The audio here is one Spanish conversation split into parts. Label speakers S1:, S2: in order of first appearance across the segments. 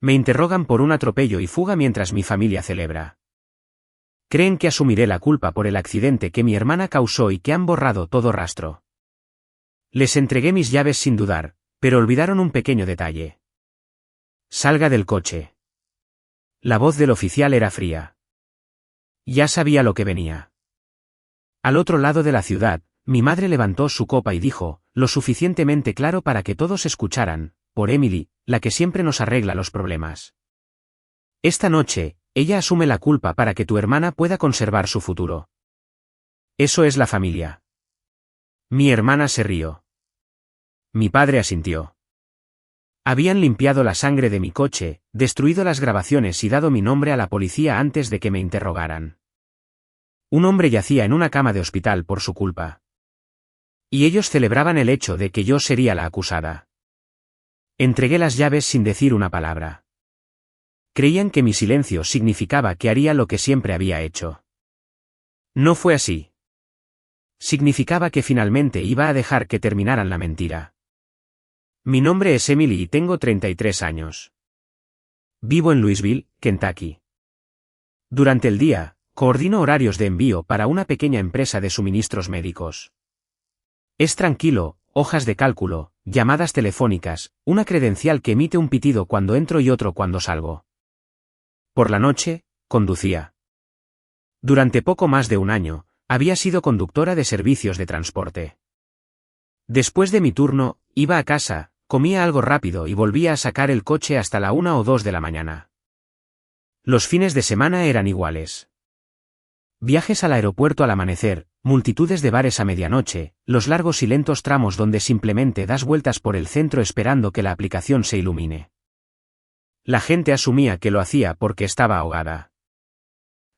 S1: Me interrogan por un atropello y fuga mientras mi familia celebra. Creen que asumiré la culpa por el accidente que mi hermana causó y que han borrado todo rastro. Les entregué mis llaves sin dudar, pero olvidaron un pequeño detalle. Salga del coche. La voz del oficial era fría. Ya sabía lo que venía. Al otro lado de la ciudad, mi madre levantó su copa y dijo, lo suficientemente claro para que todos escucharan, por Emily, la que siempre nos arregla los problemas. Esta noche, ella asume la culpa para que tu hermana pueda conservar su futuro. Eso es la familia. Mi hermana se rió. Mi padre asintió. Habían limpiado la sangre de mi coche, destruido las grabaciones y dado mi nombre a la policía antes de que me interrogaran. Un hombre yacía en una cama de hospital por su culpa. Y ellos celebraban el hecho de que yo sería la acusada. Entregué las llaves sin decir una palabra. Creían que mi silencio significaba que haría lo que siempre había hecho. No fue así. Significaba que finalmente iba a dejar que terminaran la mentira. Mi nombre es Emily y tengo 33 años. Vivo en Louisville, Kentucky. Durante el día, coordino horarios de envío para una pequeña empresa de suministros médicos. Es tranquilo, hojas de cálculo, llamadas telefónicas, una credencial que emite un pitido cuando entro y otro cuando salgo. Por la noche, conducía. Durante poco más de un año, había sido conductora de servicios de transporte. Después de mi turno, iba a casa, comía algo rápido y volvía a sacar el coche hasta la 1 o 2 de la mañana. Los fines de semana eran iguales. Viajes al aeropuerto al amanecer, multitudes de bares a medianoche, los largos y lentos tramos donde simplemente das vueltas por el centro esperando que la aplicación se ilumine. La gente asumía que lo hacía porque estaba ahogada.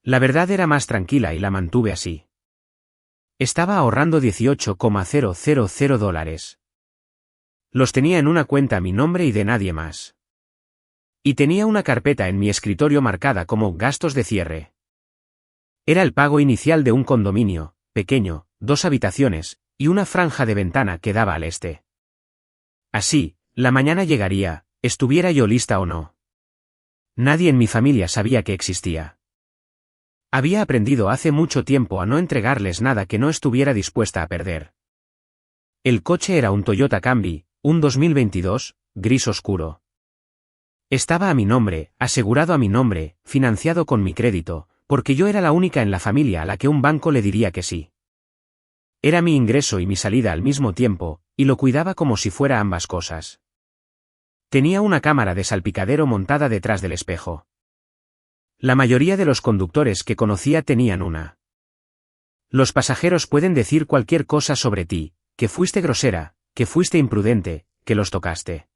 S1: La verdad era más tranquila y la mantuve así. Estaba ahorrando $18,000. Los tenía en una cuenta a mi nombre y de nadie más. Y tenía una carpeta en mi escritorio marcada como gastos de cierre. Era el pago inicial de un condominio, pequeño, 2 habitaciones, y una franja de ventana que daba al este. Así, la mañana llegaría, estuviera yo lista o no. Nadie en mi familia sabía que existía. Había aprendido hace mucho tiempo a no entregarles nada que no estuviera dispuesta a perder. El coche era un Toyota Camry, un 2022, gris oscuro. Estaba a mi nombre, asegurado a mi nombre, financiado con mi crédito, porque yo era la única en la familia a la que un banco le diría que sí. Era mi ingreso y mi salida al mismo tiempo, y lo cuidaba como si fuera ambas cosas. Tenía una cámara de salpicadero montada detrás del espejo. La mayoría de los conductores que conocía tenían una. Los pasajeros pueden decir cualquier cosa sobre ti, que fuiste grosera, que fuiste imprudente, que los tocaste.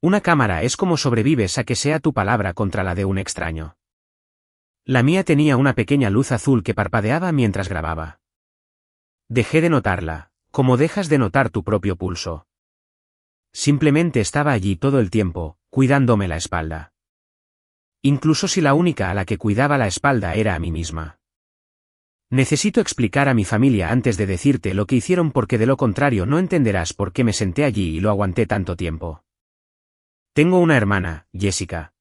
S1: Una cámara es como sobrevives a que sea tu palabra contra la de un extraño. La mía tenía una pequeña luz azul que parpadeaba mientras grababa. Dejé de notarla, como dejas de notar tu propio pulso. Simplemente estaba allí todo el tiempo, cuidándome la espalda. Incluso si la única a la que cuidaba la espalda era a mí misma. Necesito explicar a mi familia antes de decirte lo que hicieron porque de lo contrario no entenderás por qué me senté allí y lo aguanté tanto tiempo. Tengo una hermana, Jessica.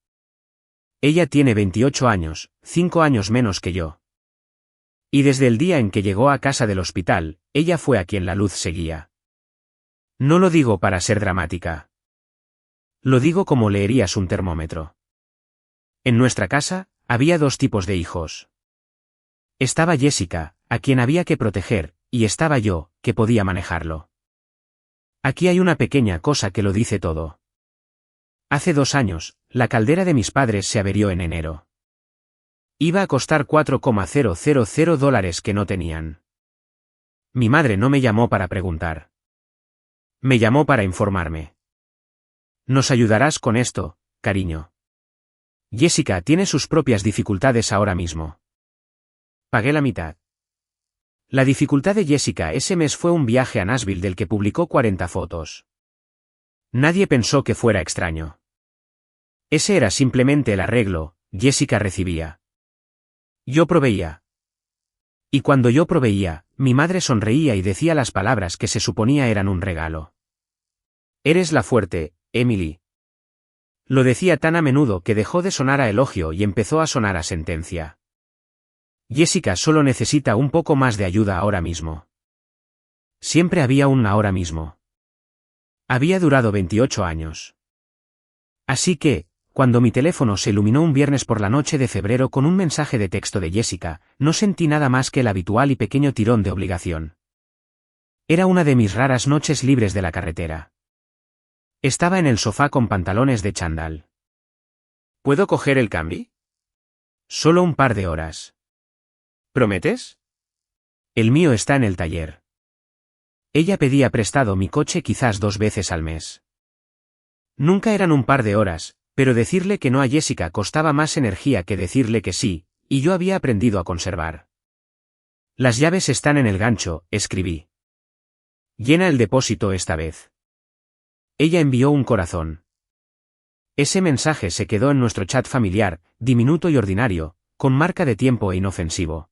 S1: Ella tiene 28 años, 5 años menos que yo. Y desde el día en que llegó a casa del hospital, ella fue a quien la luz seguía. No lo digo para ser dramática. Lo digo como leerías un termómetro. En nuestra casa, había 2 tipos de hijos. Estaba Jessica, a quien había que proteger, y estaba yo, que podía manejarlo. Aquí hay una pequeña cosa que lo dice todo. Hace 2 años, la caldera de mis padres se averió en enero. Iba a costar $4,000 que no tenían. Mi madre no me llamó para preguntar. Me llamó para informarme. ¿Nos ayudarás con esto, cariño? Jessica tiene sus propias dificultades ahora mismo. Pagué la mitad. La dificultad de Jessica ese mes fue un viaje a Nashville del que publicó 40 fotos. Nadie pensó que fuera extraño. Ese era simplemente el arreglo, Jessica recibía. Yo proveía. Y cuando yo proveía, mi madre sonreía y decía las palabras que se suponía eran un regalo. Eres la fuerte, Emily. Lo decía tan a menudo que dejó de sonar a elogio y empezó a sonar a sentencia. Jessica solo necesita un poco más de ayuda ahora mismo. Siempre había un ahora mismo. Había durado 28 años. Así que, cuando mi teléfono se iluminó un viernes por la noche de febrero con un mensaje de texto de Jessica, no sentí nada más que el habitual y pequeño tirón de obligación. Era una de mis raras noches libres de la carretera. Estaba en el sofá con pantalones de chándal. ¿Puedo coger el cambi? Solo un par de horas. ¿Prometes? El mío está en el taller. Ella pedía prestado mi coche quizás 2 veces al mes. Nunca eran un par de horas, pero decirle que no a Jessica costaba más energía que decirle que sí, y yo había aprendido a conservar. Las llaves están en el gancho, escribí. Llena el depósito esta vez. Ella envió un corazón. Ese mensaje se quedó en nuestro chat familiar, diminuto y ordinario, con marca de tiempo e inofensivo.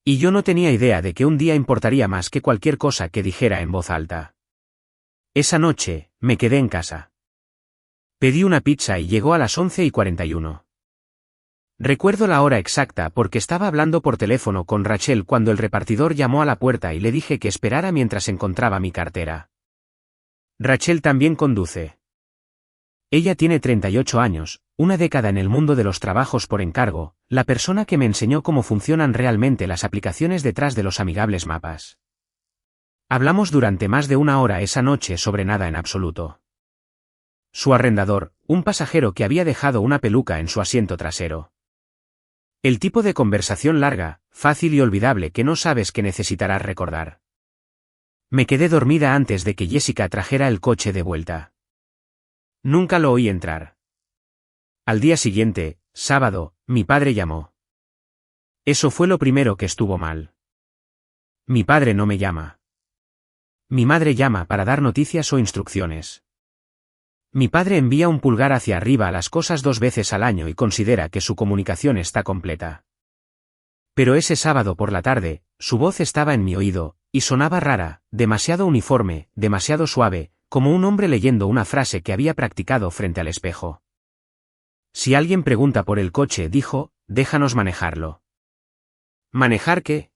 S1: Y yo no tenía idea de que un día importaría más que cualquier cosa que dijera en voz alta. Esa noche, me quedé en casa. Pedí una pizza y llegó a las 11:41. Recuerdo la hora exacta porque estaba hablando por teléfono con Rachel cuando el repartidor llamó a la puerta y le dije que esperara mientras encontraba mi cartera. Rachel también conduce. Ella tiene 38 años, una década en el mundo de los trabajos por encargo, la persona que me enseñó cómo funcionan realmente las aplicaciones detrás de los amigables mapas. Hablamos durante más de 1 hora esa noche sobre nada en absoluto. Su arrendador, un pasajero que había dejado una peluca en su asiento trasero. El tipo de conversación larga, fácil y olvidable que no sabes que necesitarás recordar. Me quedé dormida antes de que Jessica trajera el coche de vuelta. Nunca lo oí entrar. Al día siguiente, sábado, mi padre llamó. Eso fue lo primero que estuvo mal. Mi padre no me llama. Mi madre llama para dar noticias o instrucciones. Mi padre envía un pulgar hacia arriba a las cosas 2 veces al año y considera que su comunicación está completa. Pero ese sábado por la tarde, su voz estaba en mi oído, y sonaba rara, demasiado uniforme, demasiado suave, como un hombre leyendo una frase que había practicado frente al espejo. Si alguien pregunta por el coche, dijo, déjanos manejarlo. ¿Manejar qué?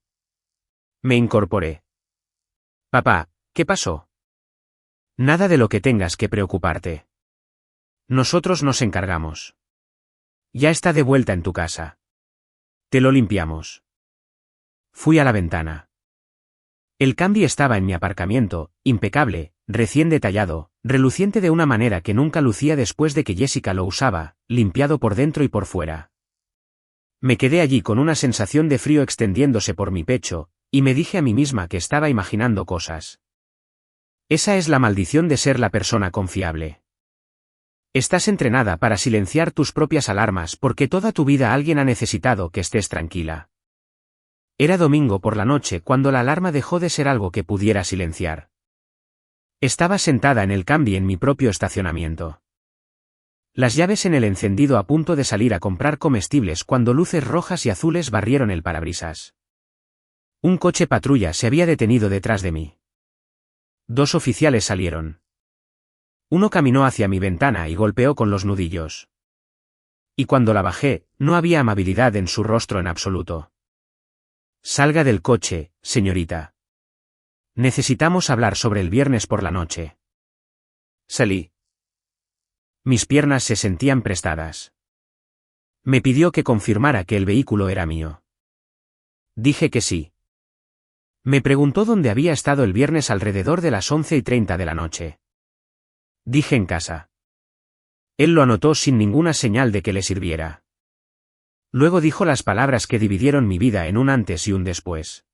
S1: Me incorporé. Papá, ¿qué pasó? Nada de lo que tengas que preocuparte. Nosotros nos encargamos. Ya está de vuelta en tu casa. Te lo limpiamos. Fui a la ventana. El cambi estaba en mi aparcamiento, impecable, recién detallado, reluciente de una manera que nunca lucía después de que Jessica lo usaba, limpiado por dentro y por fuera. Me quedé allí con una sensación de frío extendiéndose por mi pecho, y me dije a mí misma que estaba imaginando cosas. Esa es la maldición de ser la persona confiable. Estás entrenada para silenciar tus propias alarmas porque toda tu vida alguien ha necesitado que estés tranquila. Era domingo por la noche cuando la alarma dejó de ser algo que pudiera silenciar. Estaba sentada en el cambi en mi propio estacionamiento. Las llaves en el encendido a punto de salir a comprar comestibles cuando luces rojas y azules barrieron el parabrisas. Un coche patrulla se había detenido detrás de mí. 2 oficiales salieron. Uno caminó hacia mi ventana y golpeó con los nudillos. Y cuando la bajé, no había amabilidad en su rostro en absoluto. Salga del coche, señorita. Necesitamos hablar sobre el viernes por la noche. Salí. Mis piernas se sentían prestadas. Me pidió que confirmara que el vehículo era mío. Dije que sí. Me preguntó dónde había estado el viernes alrededor de las 11:30 de la noche. Dije en casa. Él lo anotó sin ninguna señal de que le sirviera. Luego dijo las palabras que dividieron mi vida en un antes y un después.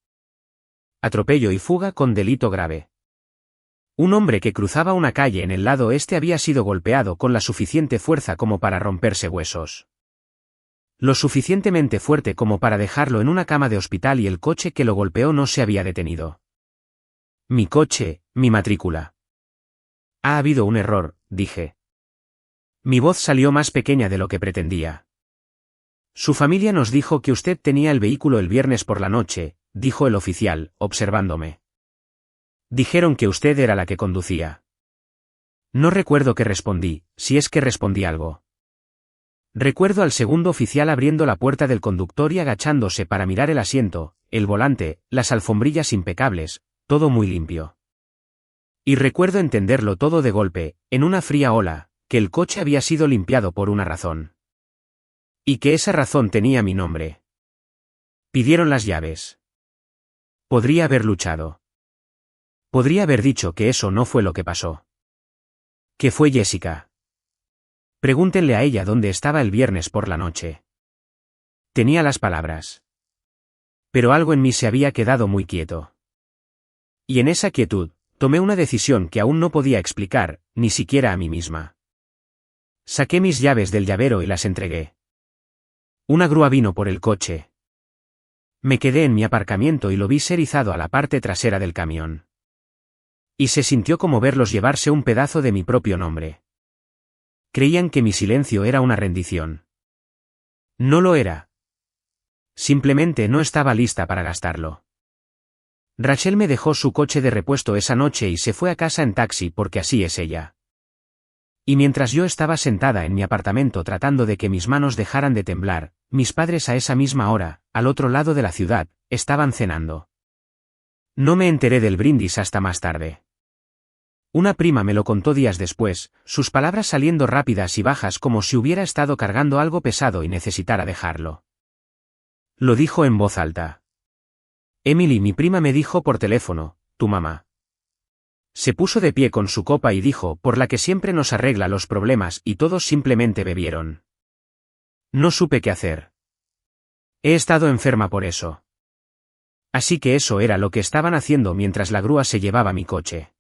S1: Atropello y fuga con delito grave. Un hombre que cruzaba una calle en el lado este había sido golpeado con la suficiente fuerza como para romperse huesos. Lo suficientemente fuerte como para dejarlo en una cama de hospital y el coche que lo golpeó no se había detenido. Mi coche, mi matrícula. Ha habido un error, dije. Mi voz salió más pequeña de lo que pretendía. Su familia nos dijo que usted tenía el vehículo el viernes por la noche, dijo el oficial, observándome. Dijeron que usted era la que conducía. No recuerdo qué respondí, si es que respondí algo. Recuerdo al segundo oficial abriendo la puerta del conductor y agachándose para mirar el asiento, el volante, las alfombrillas impecables, todo muy limpio. Y recuerdo entenderlo todo de golpe, en una fría ola, que el coche había sido limpiado por una razón. Y que esa razón tenía mi nombre. Pidieron las llaves. Podría haber luchado. Podría haber dicho que eso no fue lo que pasó. Que fue Jessica. Pregúntenle a ella dónde estaba el viernes por la noche. Tenía las palabras. Pero algo en mí se había quedado muy quieto. Y en esa quietud, tomé una decisión que aún no podía explicar, ni siquiera a mí misma. Saqué mis llaves del llavero y las entregué. Una grúa vino por el coche. Me quedé en mi aparcamiento y lo vi ser izado a la parte trasera del camión. Y se sintió como verlos llevarse un pedazo de mi propio nombre. Creían que mi silencio era una rendición. No lo era. Simplemente no estaba lista para gastarlo. Rachel me dejó su coche de repuesto esa noche y se fue a casa en taxi porque así es ella. Y mientras yo estaba sentada en mi apartamento tratando de que mis manos dejaran de temblar, mis padres a esa misma hora, al otro lado de la ciudad, estaban cenando. No me enteré del brindis hasta más tarde. Una prima me lo contó días después, sus palabras saliendo rápidas y bajas como si hubiera estado cargando algo pesado y necesitara dejarlo. Lo dijo en voz alta. Emily, mi prima, me dijo por teléfono, tu mamá. Se puso de pie con su copa y dijo, por la que siempre nos arregla los problemas, y todos simplemente bebieron. No supe qué hacer. He estado enferma por eso. Así que eso era lo que estaban haciendo mientras la grúa se llevaba mi coche.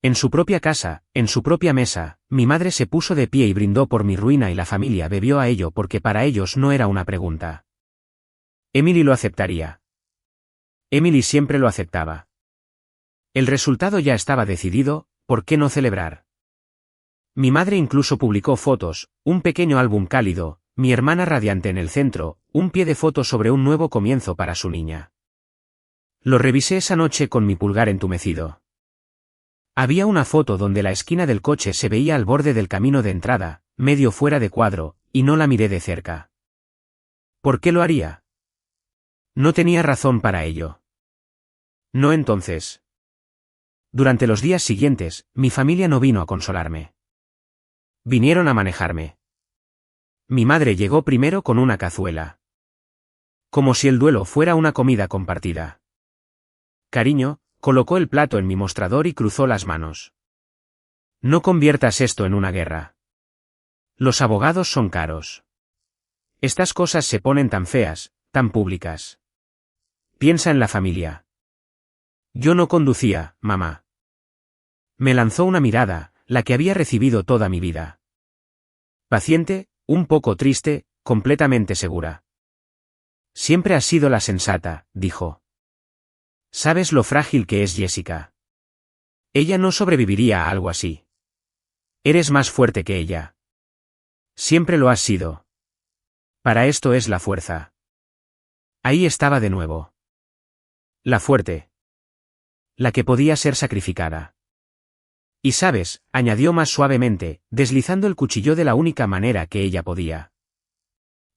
S1: En su propia casa, en su propia mesa, mi madre se puso de pie y brindó por mi ruina y la familia bebió a ello porque para ellos no era una pregunta. Emily lo aceptaría. Emily siempre lo aceptaba. El resultado ya estaba decidido, ¿por qué no celebrar? Mi madre incluso publicó fotos, un pequeño álbum cálido, mi hermana radiante en el centro, un pie de foto sobre un nuevo comienzo para su niña. Lo revisé esa noche con mi pulgar entumecido. Había una foto donde la esquina del coche se veía al borde del camino de entrada, medio fuera de cuadro, y no la miré de cerca. ¿Por qué lo haría? No tenía razón para ello. No entonces. Durante los días siguientes, mi familia no vino a consolarme. Vinieron a manejarme. Mi madre llegó primero con una cazuela. Como si el duelo fuera una comida compartida. Cariño, colocó el plato en mi mostrador y cruzó las manos. No conviertas esto en una guerra. Los abogados son caros. Estas cosas se ponen tan feas, tan públicas. Piensa en la familia. Yo no conducía, mamá. Me lanzó una mirada, la que había recibido toda mi vida. Paciente, un poco triste, completamente segura. Siempre has sido la sensata, dijo. ¿Sabes lo frágil que es Jessica? Ella no sobreviviría a algo así. Eres más fuerte que ella. Siempre lo has sido. Para esto es la fuerza. Ahí estaba de nuevo. La fuerte. La que podía ser sacrificada. Y sabes, añadió más suavemente, deslizando el cuchillo de la única manera que ella podía.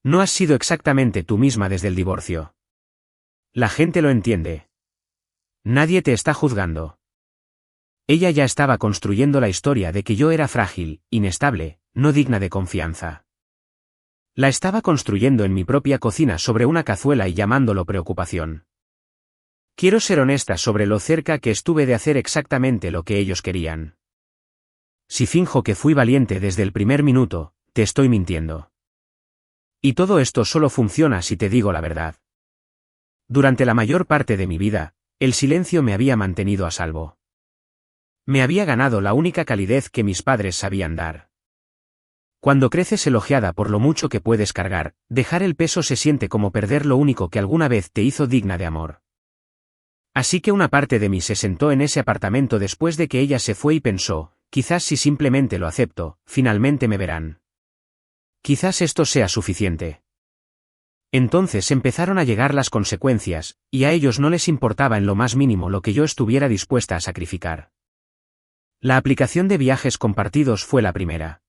S1: No has sido exactamente tú misma desde el divorcio. La gente lo entiende. Nadie te está juzgando. Ella ya estaba construyendo la historia de que yo era frágil, inestable, no digna de confianza. La estaba construyendo en mi propia cocina sobre una cazuela y llamándolo preocupación. Quiero ser honesta sobre lo cerca que estuve de hacer exactamente lo que ellos querían. Si finjo que fui valiente desde el primer minuto, te estoy mintiendo. Y todo esto solo funciona si te digo la verdad. Durante la mayor parte de mi vida, el silencio me había mantenido a salvo. Me había ganado la única calidez que mis padres sabían dar. Cuando creces elogiada por lo mucho que puedes cargar, dejar el peso se siente como perder lo único que alguna vez te hizo digna de amor. Así que una parte de mí se sentó en ese apartamento después de que ella se fue y pensó, quizás si simplemente lo acepto, finalmente me verán. Quizás esto sea suficiente. Entonces empezaron a llegar las consecuencias, y a ellos no les importaba en lo más mínimo lo que yo estuviera dispuesta a sacrificar. La aplicación de viajes compartidos fue la primera.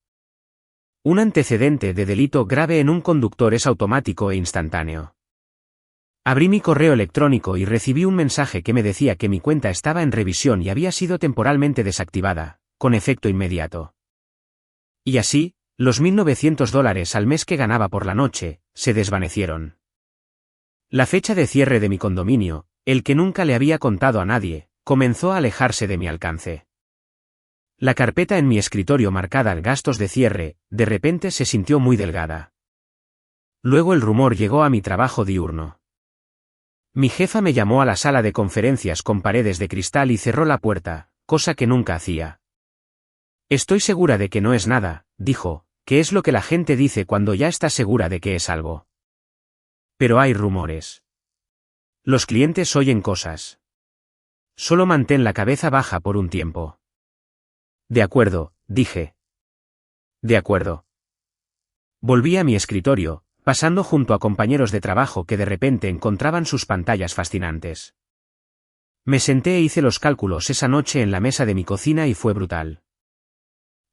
S1: Un antecedente de delito grave en un conductor es automático e instantáneo. Abrí mi correo electrónico y recibí un mensaje que me decía que mi cuenta estaba en revisión y había sido temporalmente desactivada, con efecto inmediato. Y así, los $1.900 al mes que ganaba por la noche, se desvanecieron. La fecha de cierre de mi condominio, el que nunca le había contado a nadie, comenzó a alejarse de mi alcance. La carpeta en mi escritorio marcada gastos de cierre, de repente se sintió muy delgada. Luego el rumor llegó a mi trabajo diurno. Mi jefa me llamó a la sala de conferencias con paredes de cristal y cerró la puerta, cosa que nunca hacía. Estoy segura de que no es nada, dijo, que es lo que la gente dice cuando ya está segura de que es algo. Pero hay rumores. Los clientes oyen cosas. Solo mantén la cabeza baja por un tiempo. De acuerdo, dije. De acuerdo. Volví a mi escritorio, pasando junto a compañeros de trabajo que de repente encontraban sus pantallas fascinantes. Me senté e hice los cálculos esa noche en la mesa de mi cocina y fue brutal.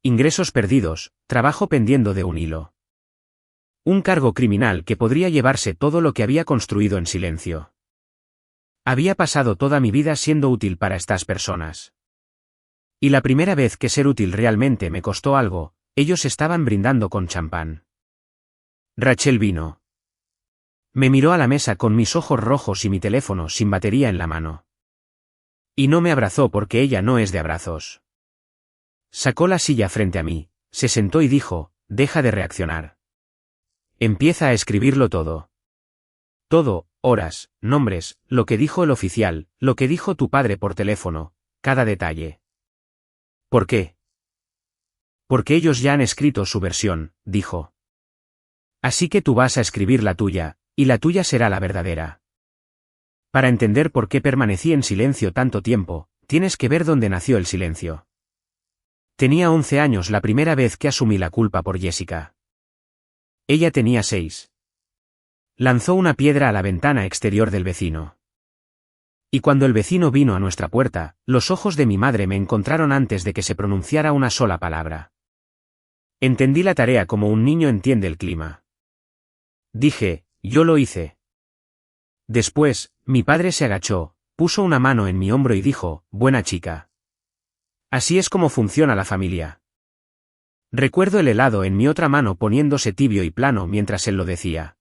S1: Ingresos perdidos, trabajo pendiendo de un hilo. Un cargo criminal que podría llevarse todo lo que había construido en silencio. Había pasado toda mi vida siendo útil para estas personas. Y la primera vez que ser útil realmente me costó algo, ellos estaban brindando con champán. Rachel vino. Me miró a la mesa con mis ojos rojos y mi teléfono sin batería en la mano. Y no me abrazó porque ella no es de abrazos. Sacó la silla frente a mí, se sentó y dijo, deja de reaccionar. Empieza a escribirlo todo. Todo, horas, nombres, lo que dijo el oficial, lo que dijo tu padre por teléfono, cada detalle. ¿Por qué? Porque ellos ya han escrito su versión, dijo. Así que tú vas a escribir la tuya, y la tuya será la verdadera. Para entender por qué permanecí en silencio tanto tiempo, tienes que ver dónde nació el silencio. Tenía 11 años la primera vez que asumí la culpa por Jessica. Ella tenía 6. Lanzó una piedra a la ventana exterior del vecino. Y cuando el vecino vino a nuestra puerta, los ojos de mi madre me encontraron antes de que se pronunciara una sola palabra. Entendí la tarea como un niño entiende el clima. Dije, yo lo hice. Después, mi padre se agachó, puso una mano en mi hombro y dijo, buena chica. Así es como funciona la familia. Recuerdo el helado en mi otra mano poniéndose tibio y plano mientras él lo decía.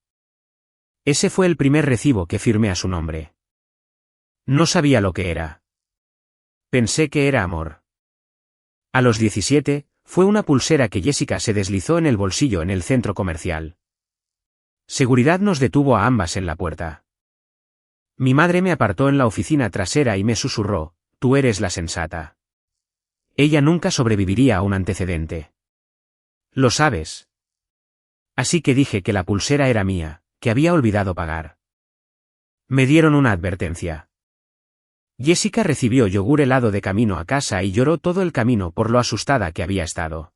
S1: Ese fue el primer recibo que firmé a su nombre. No sabía lo que era. Pensé que era amor. A los 17, fue una pulsera que Jessica se deslizó en el bolsillo en el centro comercial. Seguridad nos detuvo a ambas en la puerta. Mi madre me apartó en la oficina trasera y me susurró, tú eres la sensata. Ella nunca sobreviviría a un antecedente. Lo sabes. Así que dije que la pulsera era mía, que había olvidado pagar. Me dieron una advertencia. Jessica recibió yogur helado de camino a casa y lloró todo el camino por lo asustada que había estado.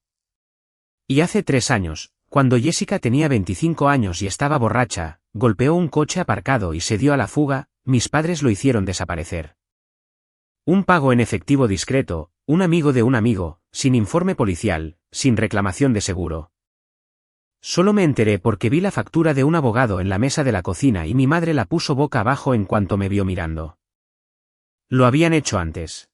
S1: Y hace 3 años, cuando Jessica tenía 25 años y estaba borracha, golpeó un coche aparcado y se dio a la fuga, mis padres lo hicieron desaparecer. Un pago en efectivo discreto, un amigo de un amigo, sin informe policial, sin reclamación de seguro. Solo me enteré porque vi la factura de un abogado en la mesa de la cocina y mi madre la puso boca abajo en cuanto me vio mirando. Lo habían hecho antes.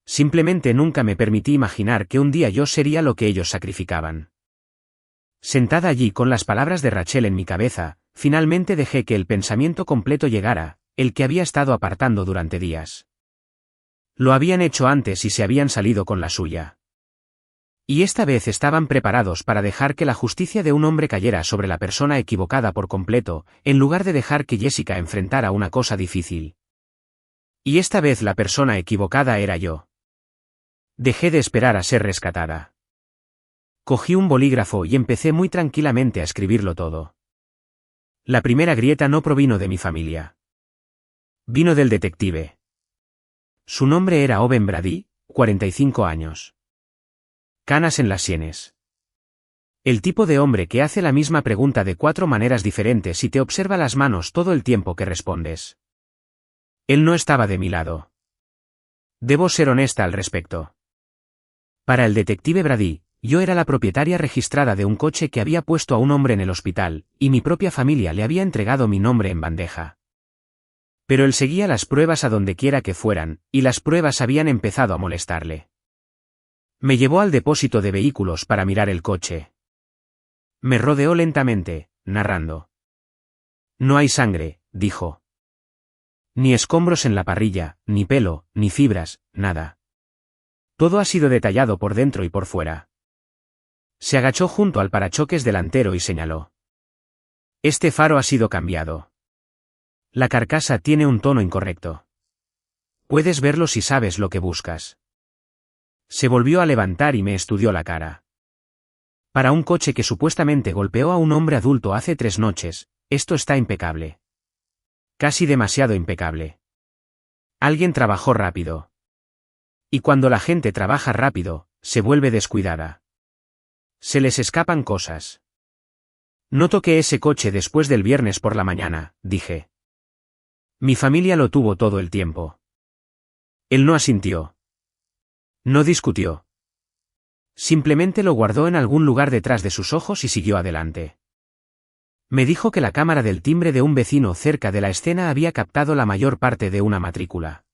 S1: Simplemente nunca me permití imaginar que un día yo sería lo que ellos sacrificaban. Sentada allí con las palabras de Rachel en mi cabeza, finalmente dejé que el pensamiento completo llegara, el que había estado apartando durante días. Lo habían hecho antes y se habían salido con la suya. Y esta vez estaban preparados para dejar que la justicia de un hombre cayera sobre la persona equivocada por completo, en lugar de dejar que Jessica enfrentara una cosa difícil. Y esta vez la persona equivocada era yo. Dejé de esperar a ser rescatada. Cogí un bolígrafo y empecé muy tranquilamente a escribirlo todo. La primera grieta no provino de mi familia. Vino del detective. Su nombre era Owen Brady, 45 años. Canas en las sienes. El tipo de hombre que hace la misma pregunta de 4 maneras diferentes y te observa las manos todo el tiempo que respondes. Él no estaba de mi lado. Debo ser honesta al respecto. Para el detective Brady, yo era la propietaria registrada de un coche que había puesto a un hombre en el hospital, y mi propia familia le había entregado mi nombre en bandeja. Pero él seguía las pruebas a donde quiera que fueran, y las pruebas habían empezado a molestarle. Me llevó al depósito de vehículos para mirar el coche. Me rodeó lentamente, narrando. No hay sangre, dijo. Ni escombros en la parrilla, ni pelo, ni fibras, nada. Todo ha sido detallado por dentro y por fuera. Se agachó junto al parachoques delantero y señaló. Este faro ha sido cambiado. La carcasa tiene un tono incorrecto. Puedes verlo si sabes lo que buscas. Se volvió a levantar y me estudió la cara. Para un coche que supuestamente golpeó a un hombre adulto hace 3 noches, esto está impecable. Casi demasiado impecable. Alguien trabajó rápido. Y cuando la gente trabaja rápido, se vuelve descuidada. Se les escapan cosas. No toqué ese coche después del viernes por la mañana, dije. Mi familia lo tuvo todo el tiempo. Él no asintió. No discutió. Simplemente lo guardó en algún lugar detrás de sus ojos y siguió adelante. Me dijo que la cámara del timbre de un vecino cerca de la escena había captado la mayor parte de una matrícula.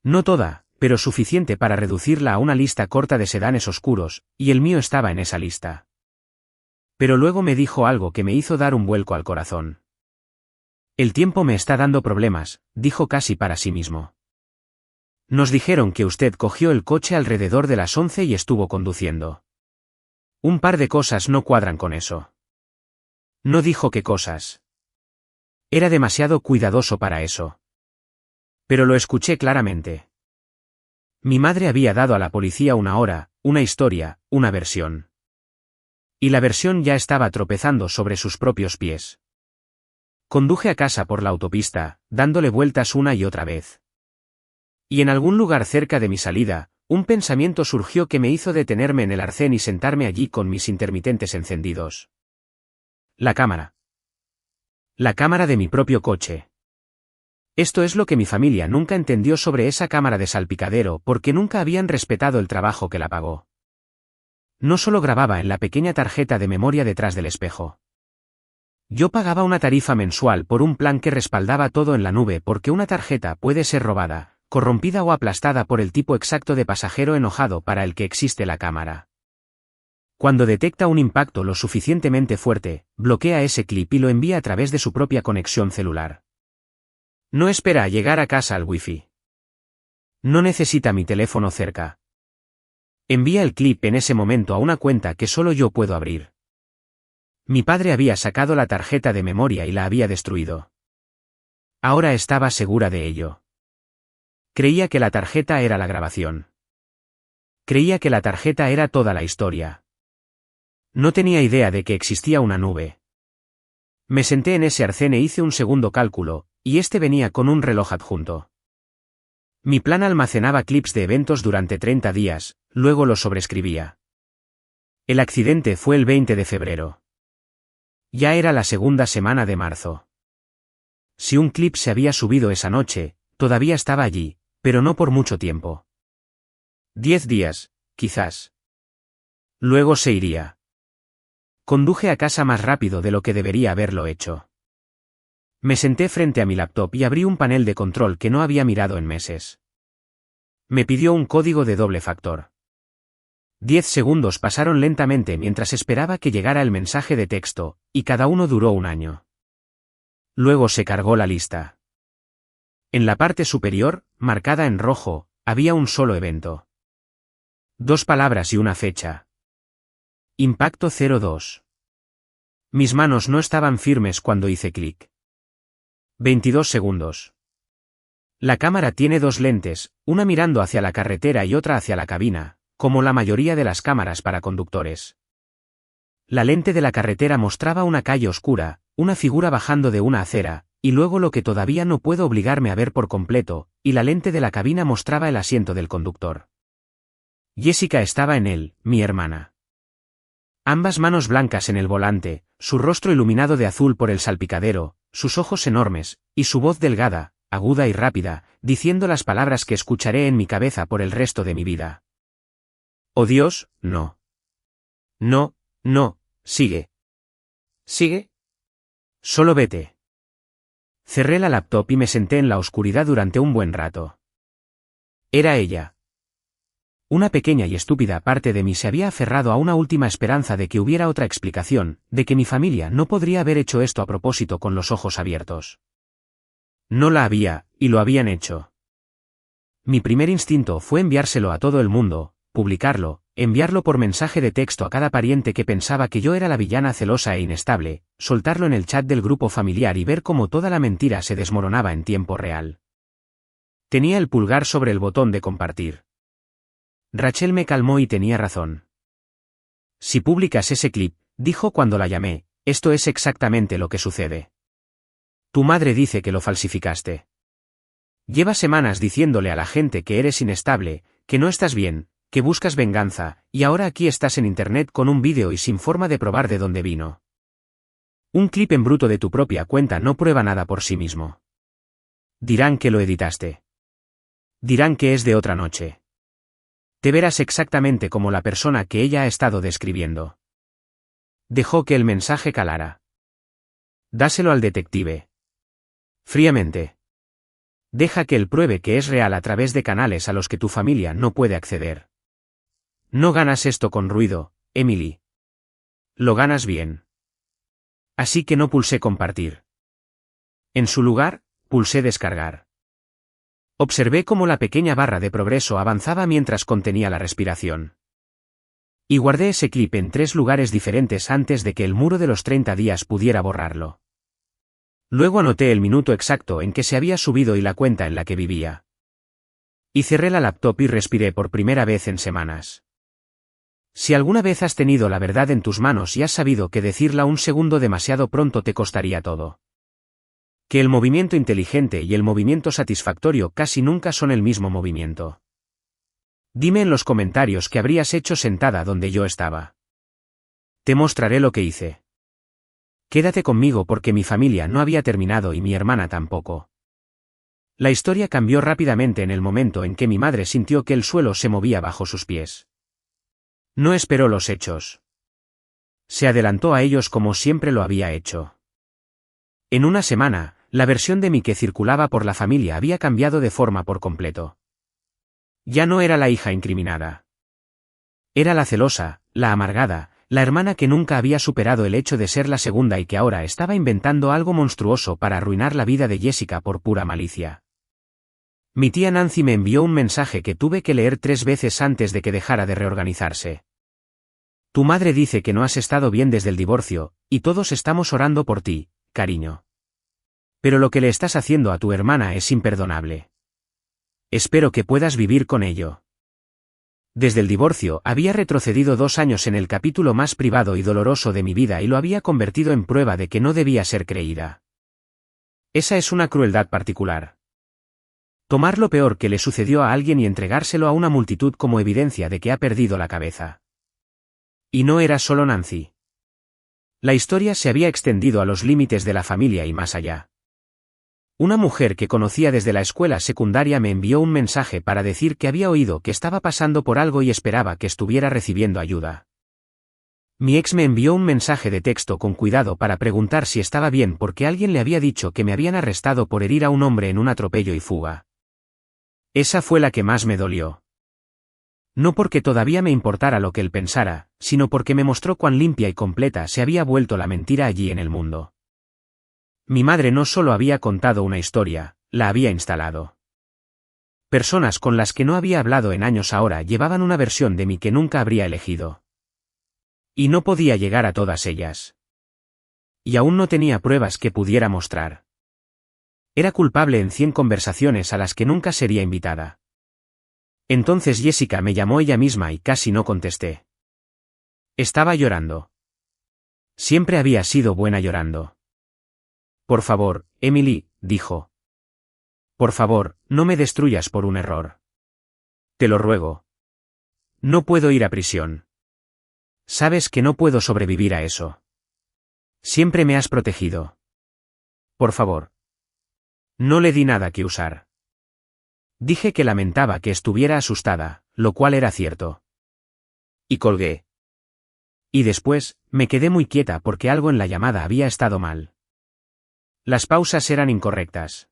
S1: No toda, pero suficiente para reducirla a una lista corta de sedanes oscuros, y el mío estaba en esa lista. Pero luego me dijo algo que me hizo dar un vuelco al corazón. El tiempo me está dando problemas, dijo casi para sí mismo. Nos dijeron que usted cogió el coche alrededor de las 11 y estuvo conduciendo. Un par de cosas no cuadran con eso. No dijo qué cosas. Era demasiado cuidadoso para eso. Pero lo escuché claramente. Mi madre había dado a la policía una hora, una historia, una versión. Y la versión ya estaba tropezando sobre sus propios pies. Conduje a casa por la autopista, dándole vueltas una y otra vez. Y en algún lugar cerca de mi salida, un pensamiento surgió que me hizo detenerme en el arcén y sentarme allí con mis intermitentes encendidos. La cámara. La cámara de mi propio coche. Esto es lo que mi familia nunca entendió sobre esa cámara de salpicadero porque nunca habían respetado el trabajo que la pagó. No solo grababa en la pequeña tarjeta de memoria detrás del espejo. Yo pagaba una tarifa mensual por un plan que respaldaba todo en la nube porque una tarjeta puede ser robada, corrompida o aplastada por el tipo exacto de pasajero enojado para el que existe la cámara. Cuando detecta un impacto lo suficientemente fuerte, bloquea ese clip y lo envía a través de su propia conexión celular. No espera a llegar a casa al wifi. No necesita mi teléfono cerca. Envía el clip en ese momento a una cuenta que solo yo puedo abrir. Mi padre había sacado la tarjeta de memoria y la había destruido. Ahora estaba segura de ello. Creía que la tarjeta era la grabación. Creía que la tarjeta era toda la historia. No tenía idea de que existía una nube. Me senté en ese arcén e hice un segundo cálculo, y este venía con un reloj adjunto. Mi plan almacenaba clips de eventos durante 30 días, luego los sobrescribía. El accidente fue el 20 de febrero. Ya era la segunda semana de marzo. Si un clip se había subido esa noche, todavía estaba allí, pero no por mucho tiempo. 10 días, quizás. Luego se iría. Conduje a casa más rápido de lo que debería haberlo hecho. Me senté frente a mi laptop y abrí un panel de control que no había mirado en meses. Me pidió un código de doble factor. 10 segundos pasaron lentamente mientras esperaba que llegara el mensaje de texto, y cada uno duró un año. Luego se cargó la lista. En la parte superior, marcada en rojo, había un solo evento. 2 palabras y una fecha. Impacto 02. Mis manos no estaban firmes cuando hice clic. 22 segundos. La cámara tiene 2 lentes, una mirando hacia la carretera y otra hacia la cabina, como la mayoría de las cámaras para conductores. La lente de la carretera mostraba una calle oscura, una figura bajando de una acera, y luego lo que todavía no puedo obligarme a ver por completo, y la lente de la cabina mostraba el asiento del conductor. Jessica estaba en él, mi hermana. Ambas manos blancas en el volante, su rostro iluminado de azul por el salpicadero, sus ojos enormes, y su voz delgada, aguda y rápida, diciendo las palabras que escucharé en mi cabeza por el resto de mi vida. Oh Dios, no. No, no, sigue. ¿Sigue? Solo vete. Cerré la laptop y me senté en la oscuridad durante un buen rato. Era ella. Una pequeña y estúpida parte de mí se había aferrado a una última esperanza de que hubiera otra explicación, de que mi familia no podría haber hecho esto a propósito con los ojos abiertos. No la había, y lo habían hecho. Mi primer instinto fue enviárselo a todo el mundo, publicarlo, enviarlo por mensaje de texto a cada pariente que pensaba que yo era la villana celosa e inestable, soltarlo en el chat del grupo familiar y ver cómo toda la mentira se desmoronaba en tiempo real. Tenía el pulgar sobre el botón de compartir. Rachel me calmó y tenía razón. Si publicas ese clip, dijo cuando la llamé, esto es exactamente lo que sucede. Tu madre dice que lo falsificaste. Lleva semanas diciéndole a la gente que eres inestable, que no estás bien, que buscas venganza, y ahora aquí estás en internet con un vídeo y sin forma de probar de dónde vino. Un clip en bruto de tu propia cuenta no prueba nada por sí mismo. Dirán que lo editaste. Dirán que es de otra noche. Te verás exactamente como la persona que ella ha estado describiendo. Dejó que el mensaje calara. Dáselo al detective. Fríamente. Deja que él pruebe que es real a través de canales a los que tu familia no puede acceder. No ganas esto con ruido, Emily. Lo ganas bien. Así que no pulsé compartir. En su lugar, pulsé descargar. Observé cómo la pequeña barra de progreso avanzaba mientras contenía la respiración. Y guardé ese clip en 3 lugares diferentes antes de que el muro de los 30 días pudiera borrarlo. Luego anoté el minuto exacto en que se había subido y la cuenta en la que vivía. Y cerré la laptop y respiré por primera vez en semanas. Si alguna vez has tenido la verdad en tus manos y has sabido que decirla un segundo demasiado pronto te costaría todo. Que el movimiento inteligente y el movimiento satisfactorio casi nunca son el mismo movimiento. Dime en los comentarios qué habrías hecho sentada donde yo estaba. Te mostraré lo que hice. Quédate conmigo porque mi familia no había terminado y mi hermana tampoco. La historia cambió rápidamente en el momento en que mi madre sintió que el suelo se movía bajo sus pies. No esperó los hechos. Se adelantó a ellos como siempre lo había hecho. En una semana, la versión de mí que circulaba por la familia había cambiado de forma por completo. Ya no era la hija incriminada. Era la celosa, la amargada, la hermana que nunca había superado el hecho de ser la segunda y que ahora estaba inventando algo monstruoso para arruinar la vida de Jessica por pura malicia. Mi tía Nancy me envió un mensaje que tuve que leer 3 veces antes de que dejara de reorganizarse. Tu madre dice que no has estado bien desde el divorcio, y todos estamos orando por ti, cariño. Pero lo que le estás haciendo a tu hermana es imperdonable. Espero que puedas vivir con ello. Desde el divorcio había retrocedido 2 años en el capítulo más privado y doloroso de mi vida y lo había convertido en prueba de que no debía ser creída. Esa es una crueldad particular. Tomar lo peor que le sucedió a alguien y entregárselo a una multitud como evidencia de que ha perdido la cabeza. Y no era solo Nancy. La historia se había extendido a los límites de la familia y más allá. Una mujer que conocía desde la escuela secundaria me envió un mensaje para decir que había oído que estaba pasando por algo y esperaba que estuviera recibiendo ayuda. Mi ex me envió un mensaje de texto con cuidado para preguntar si estaba bien porque alguien le había dicho que me habían arrestado por herir a un hombre en un atropello y fuga. Esa fue la que más me dolió. No porque todavía me importara lo que él pensara, sino porque me mostró cuán limpia y completa se había vuelto la mentira allí en el mundo. Mi madre no solo había contado una historia, la había instalado. Personas con las que no había hablado en años ahora llevaban una versión de mí que nunca habría elegido. Y no podía llegar a todas ellas. Y aún no tenía pruebas que pudiera mostrar. Era culpable en 100 conversaciones a las que nunca sería invitada. Entonces Jessica me llamó ella misma y casi no contesté. Estaba llorando. Siempre había sido buena llorando. Por favor, Emily, dijo. Por favor, no me destruyas por un error. Te lo ruego. No puedo ir a prisión. Sabes que no puedo sobrevivir a eso. Siempre me has protegido. Por favor. No le di nada que usar. Dije que lamentaba que estuviera asustada, lo cual era cierto. Y colgué. Y después, me quedé muy quieta porque algo en la llamada había estado mal. Las pausas eran incorrectas.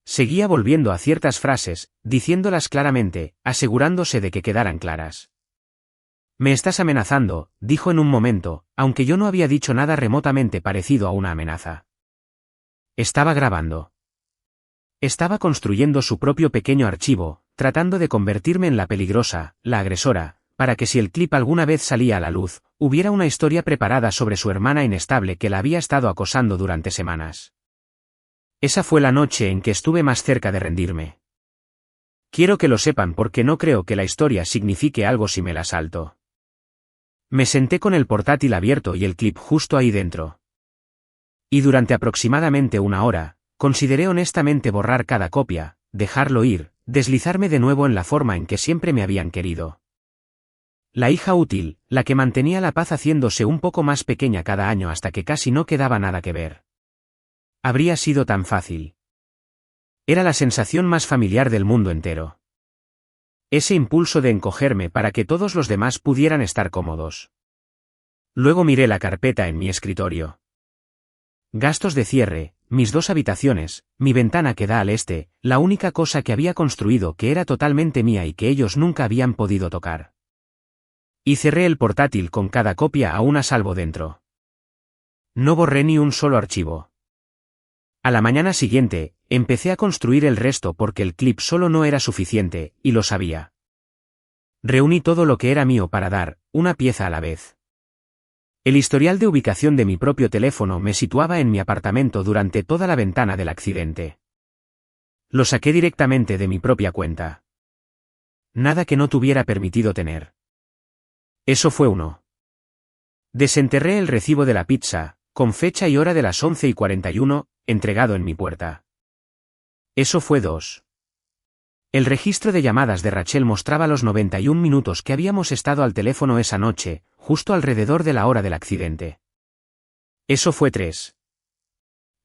S1: Seguía volviendo a ciertas frases, diciéndolas claramente, asegurándose de que quedaran claras. Me estás amenazando, dijo en un momento, aunque yo no había dicho nada remotamente parecido a una amenaza. Estaba grabando. Estaba construyendo su propio pequeño archivo, tratando de convertirme en la peligrosa, la agresora, para que si el clip alguna vez salía a la luz, hubiera una historia preparada sobre su hermana inestable que la había estado acosando durante semanas. Esa fue la noche en que estuve más cerca de rendirme. Quiero que lo sepan porque no creo que la historia signifique algo si me la salto. Me senté con el portátil abierto y el clip justo ahí dentro. Y durante aproximadamente una hora, consideré honestamente borrar cada copia, dejarlo ir, deslizarme de nuevo en la forma en que siempre me habían querido. La hija útil, la que mantenía la paz haciéndose un poco más pequeña cada año hasta que casi no quedaba nada que ver. Habría sido tan fácil. Era la sensación más familiar del mundo entero. Ese impulso de encogerme para que todos los demás pudieran estar cómodos. Luego miré la carpeta en mi escritorio. Gastos de cierre, mis 2 habitaciones, mi ventana que da al este, la única cosa que había construido que era totalmente mía y que ellos nunca habían podido tocar. Y cerré el portátil con cada copia aún a salvo dentro. No borré ni un solo archivo. A la mañana siguiente, empecé a construir el resto porque el clip solo no era suficiente, y lo sabía. Reuní todo lo que era mío para dar, una pieza a la vez. El historial de ubicación de mi propio teléfono me situaba en mi apartamento durante toda la ventana del accidente. Lo saqué directamente de mi propia cuenta. Nada que no tuviera permitido tener. Eso fue 1. Desenterré el recibo de la pizza, con fecha y hora de las 11:41, entregado en mi puerta. Eso fue 2. El registro de llamadas de Rachel mostraba los 91 minutos que habíamos estado al teléfono esa noche, justo alrededor de la hora del accidente. Eso fue 3.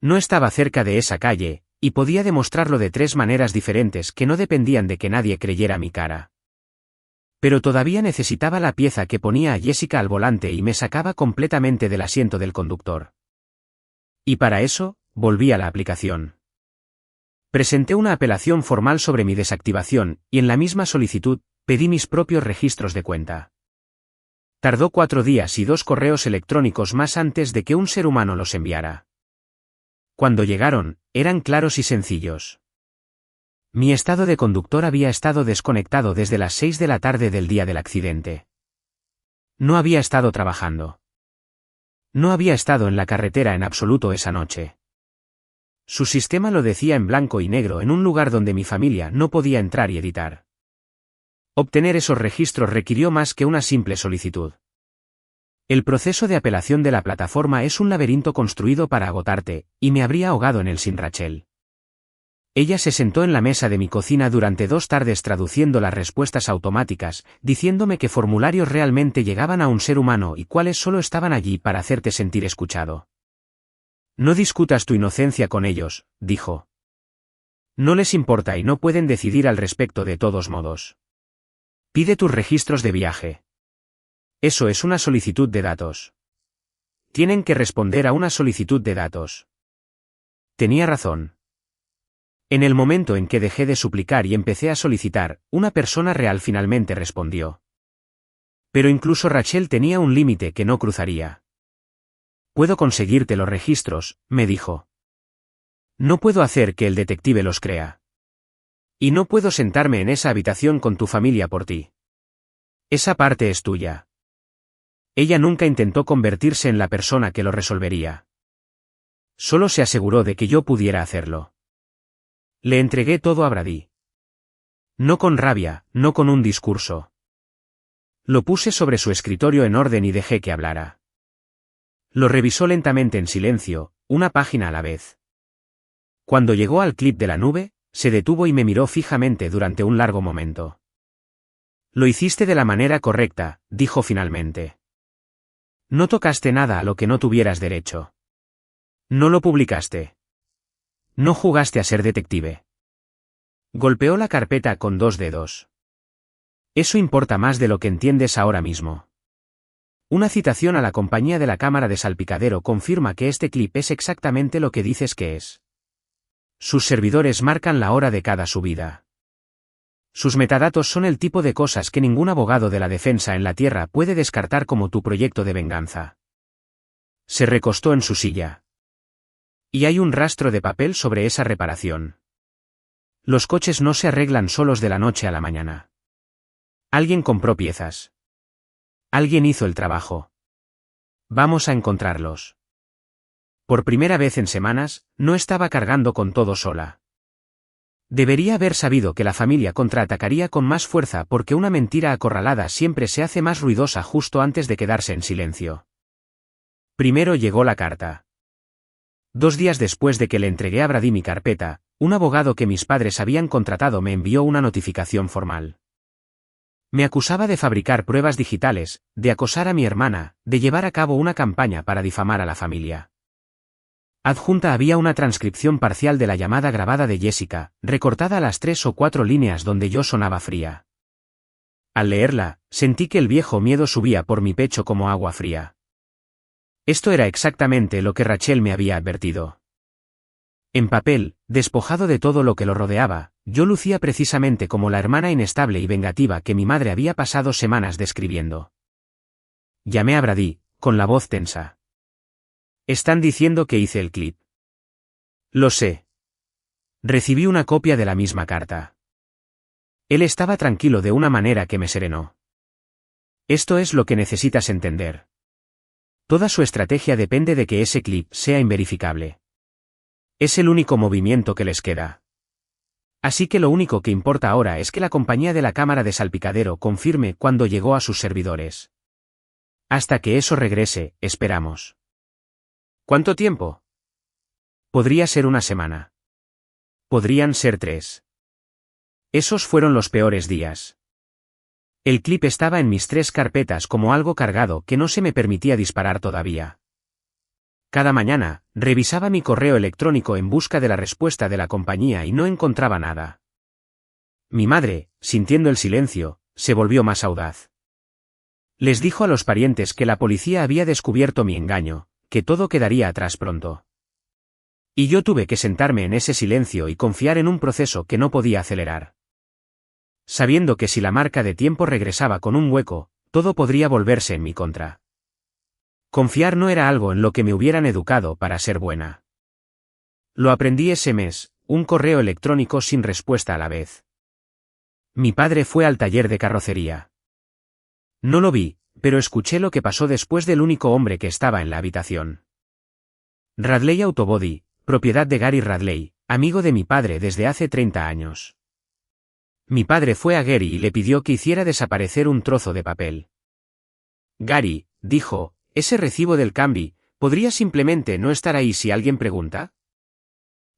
S1: No estaba cerca de esa calle, y podía demostrarlo de 3 maneras diferentes que no dependían de que nadie creyera mi cara. Pero todavía necesitaba la pieza que ponía a Jessica al volante y me sacaba completamente del asiento del conductor. Y para eso, volví a la aplicación. Presenté una apelación formal sobre mi desactivación, y en la misma solicitud, pedí mis propios registros de cuenta. Tardó 4 días y 2 correos electrónicos más antes de que un ser humano los enviara. Cuando llegaron, eran claros y sencillos. Mi estado de conductor había estado desconectado desde las 6 de la tarde del día del accidente. No había estado trabajando. No había estado en la carretera en absoluto esa noche. Su sistema lo decía en blanco y negro en un lugar donde mi familia no podía entrar y editar. Obtener esos registros requirió más que una simple solicitud. El proceso de apelación de la plataforma es un laberinto construido para agotarte, y me habría ahogado en él sin Rachel. Ella se sentó en la mesa de mi cocina durante 2 tardes traduciendo las respuestas automáticas, diciéndome qué formularios realmente llegaban a un ser humano y cuáles solo estaban allí para hacerte sentir escuchado. No discutas tu inocencia con ellos, dijo. No les importa y no pueden decidir al respecto de todos modos. Pide tus registros de viaje. Eso es una solicitud de datos. Tienen que responder a una solicitud de datos. Tenía razón. En el momento en que dejé de suplicar y empecé a solicitar, una persona real finalmente respondió. Pero incluso Rachel tenía un límite que no cruzaría. Puedo conseguirte los registros, me dijo. No puedo hacer que el detective los crea. Y no puedo sentarme en esa habitación con tu familia por ti. Esa parte es tuya. Ella nunca intentó convertirse en la persona que lo resolvería. Solo se aseguró de que yo pudiera hacerlo. Le entregué todo a Brady. No con rabia, no con un discurso. Lo puse sobre su escritorio en orden y dejé que hablara. Lo revisó lentamente en silencio, una página a la vez. Cuando llegó al clip de la nube, se detuvo y me miró fijamente durante un largo momento. Lo hiciste de la manera correcta, dijo finalmente. No tocaste nada a lo que no tuvieras derecho. No lo publicaste. No jugaste a ser detective. Golpeó la carpeta con 2 dedos. Eso importa más de lo que entiendes ahora mismo. Una citación a la compañía de la cámara de salpicadero confirma que este clip es exactamente lo que dices que es. Sus servidores marcan la hora de cada subida. Sus metadatos son el tipo de cosas que ningún abogado de la defensa en la Tierra puede descartar como tu proyecto de venganza. Se recostó en su silla. Y hay un rastro de papel sobre esa reparación. Los coches no se arreglan solos de la noche a la mañana. Alguien compró piezas. Alguien hizo el trabajo. Vamos a encontrarlos. Por primera vez en semanas, no estaba cargando con todo sola. Debería haber sabido que la familia contraatacaría con más fuerza porque una mentira acorralada siempre se hace más ruidosa justo antes de quedarse en silencio. Primero llegó la carta. 2 días después de que le entregué a Brady mi carpeta, un abogado que mis padres habían contratado me envió una notificación formal. Me acusaba de fabricar pruebas digitales, de acosar a mi hermana, de llevar a cabo una campaña para difamar a la familia. Adjunta había una transcripción parcial de la llamada grabada de Jessica, recortada a las 3 o 4 líneas donde yo sonaba fría. Al leerla, sentí que el viejo miedo subía por mi pecho como agua fría. Esto era exactamente lo que Rachel me había advertido. En papel, despojado de todo lo que lo rodeaba, yo lucía precisamente como la hermana inestable y vengativa que mi madre había pasado semanas describiendo. Llamé a Brady, con la voz tensa. Están diciendo que hice el clip. Lo sé. Recibí una copia de la misma carta. Él estaba tranquilo de una manera que me serenó. Esto es lo que necesitas entender. Toda su estrategia depende de que ese clip sea inverificable. Es el único movimiento que les queda. Así que lo único que importa ahora es que la compañía de la cámara de salpicadero confirme cuándo llegó a sus servidores. Hasta que eso regrese, esperamos. ¿Cuánto tiempo? Podría ser una semana. Podrían ser 3. Esos fueron los peores días. El clip estaba en mis 3 carpetas como algo cargado que no se me permitía disparar todavía. Cada mañana, revisaba mi correo electrónico en busca de la respuesta de la compañía y no encontraba nada. Mi madre, sintiendo el silencio, se volvió más audaz. Les dijo a los parientes que la policía había descubierto mi engaño, que todo quedaría atrás pronto. Y yo tuve que sentarme en ese silencio y confiar en un proceso que no podía acelerar. Sabiendo que si la marca de tiempo regresaba con un hueco, todo podría volverse en mi contra. Confiar no era algo en lo que me hubieran educado para ser buena. Lo aprendí ese mes, un correo electrónico sin respuesta a la vez. Mi padre fue al taller de carrocería. No lo vi, pero escuché lo que pasó después del único hombre que estaba en la habitación. Radley Autobody, propiedad de Gary Radley, amigo de mi padre desde hace 30 años. Mi padre fue a Gary y le pidió que hiciera desaparecer un trozo de papel. Gary, dijo, ese recibo del cambio, ¿podría simplemente no estar ahí si alguien pregunta?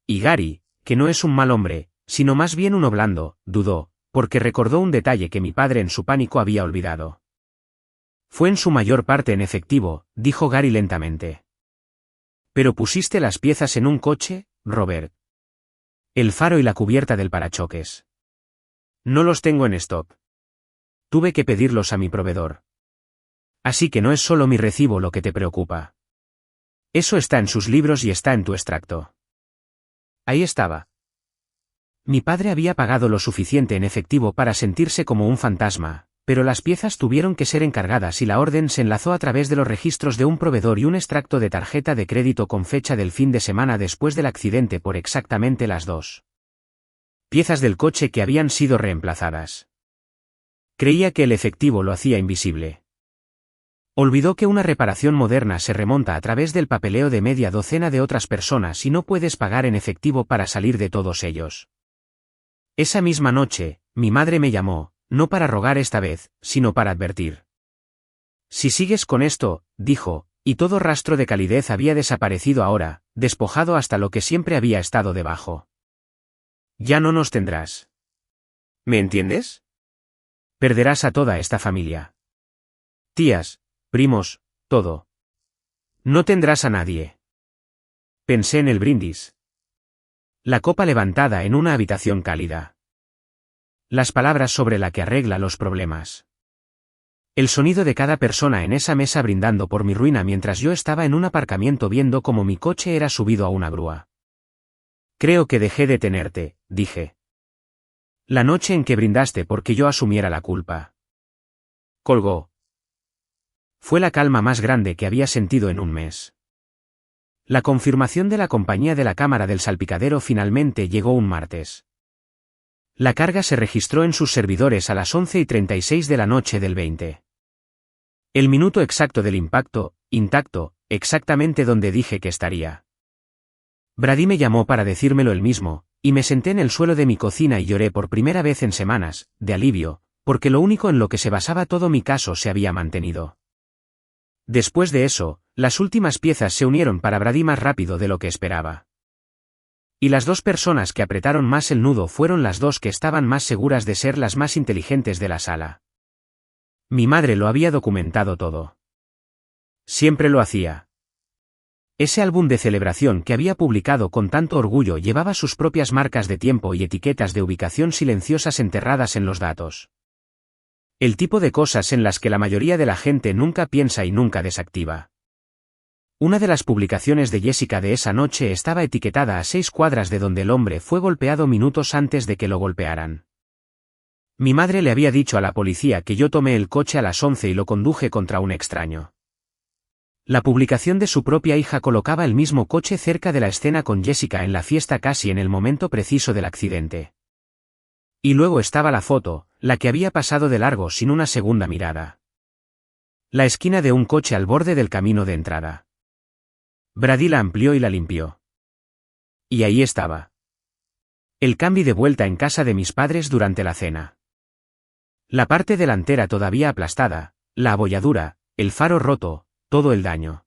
S1: Y Gary, que no es un mal hombre, sino más bien uno blando, dudó, porque recordó un detalle que mi padre en su pánico había olvidado. Fue en su mayor parte en efectivo, dijo Gary lentamente. ¿Pero pusiste las piezas en un coche, Robert? El faro y la cubierta del parachoques. No los tengo en stock. Tuve que pedirlos a mi proveedor. Así que no es solo mi recibo lo que te preocupa. Eso está en sus libros y está en tu extracto. Ahí estaba. Mi padre había pagado lo suficiente en efectivo para sentirse como un fantasma, pero las piezas tuvieron que ser encargadas y la orden se enlazó a través de los registros de un proveedor y un extracto de tarjeta de crédito con fecha del fin de semana después del accidente por exactamente las 2. Piezas del coche que habían sido reemplazadas. Creía que el efectivo lo hacía invisible. Olvidó que una reparación moderna se remonta a través del papeleo de media docena de otras personas y no puedes pagar en efectivo para salir de todos ellos. Esa misma noche, mi madre me llamó, no para rogar esta vez, sino para advertir. Si sigues con esto, dijo, y todo rastro de calidez había desaparecido ahora, despojado hasta lo que siempre había estado debajo. Ya no nos tendrás. ¿Me entiendes? Perderás a toda esta familia. Tías, primos, todo. No tendrás a nadie. Pensé en el brindis. La copa levantada en una habitación cálida. Las palabras sobre la que arregla los problemas. El sonido de cada persona en esa mesa brindando por mi ruina mientras yo estaba en un aparcamiento viendo cómo mi coche era subido a una grúa. Creo que dejé de tenerte, dije. La noche en que brindaste porque yo asumiera la culpa. Colgó. Fue la calma más grande que había sentido en un mes. La confirmación de la compañía de la cámara del salpicadero finalmente llegó un martes. La carga se registró en sus servidores a las 11:36 de la noche del 20. El minuto exacto del impacto, intacto, exactamente donde dije que estaría. Brady me llamó para decírmelo él mismo, y me senté en el suelo de mi cocina y lloré por primera vez en semanas, de alivio, porque lo único en lo que se basaba todo mi caso se había mantenido. Después de eso, las últimas piezas se unieron para Brady más rápido de lo que esperaba. Y las dos personas que apretaron más el nudo fueron las dos que estaban más seguras de ser las más inteligentes de la sala. Mi madre lo había documentado todo. Siempre lo hacía. Ese álbum de celebración que había publicado con tanto orgullo llevaba sus propias marcas de tiempo y etiquetas de ubicación silenciosas enterradas en los datos. El tipo de cosas en las que la mayoría de la gente nunca piensa y nunca desactiva. Una de las publicaciones de Jessica de esa noche estaba etiquetada a 6 cuadras de donde el hombre fue golpeado minutos antes de que lo golpearan. Mi madre le había dicho a la policía que yo tomé el coche a las 11 y lo conduje contra un extraño. La publicación de su propia hija colocaba el mismo coche cerca de la escena con Jessica en la fiesta casi en el momento preciso del accidente. Y luego estaba la foto, la que había pasado de largo sin una segunda mirada. La esquina de un coche al borde del camino de entrada. Brady la amplió y la limpió. Y ahí estaba. El cambio de vuelta en casa de mis padres durante la cena. La parte delantera todavía aplastada, la abolladura, el faro roto, todo el daño.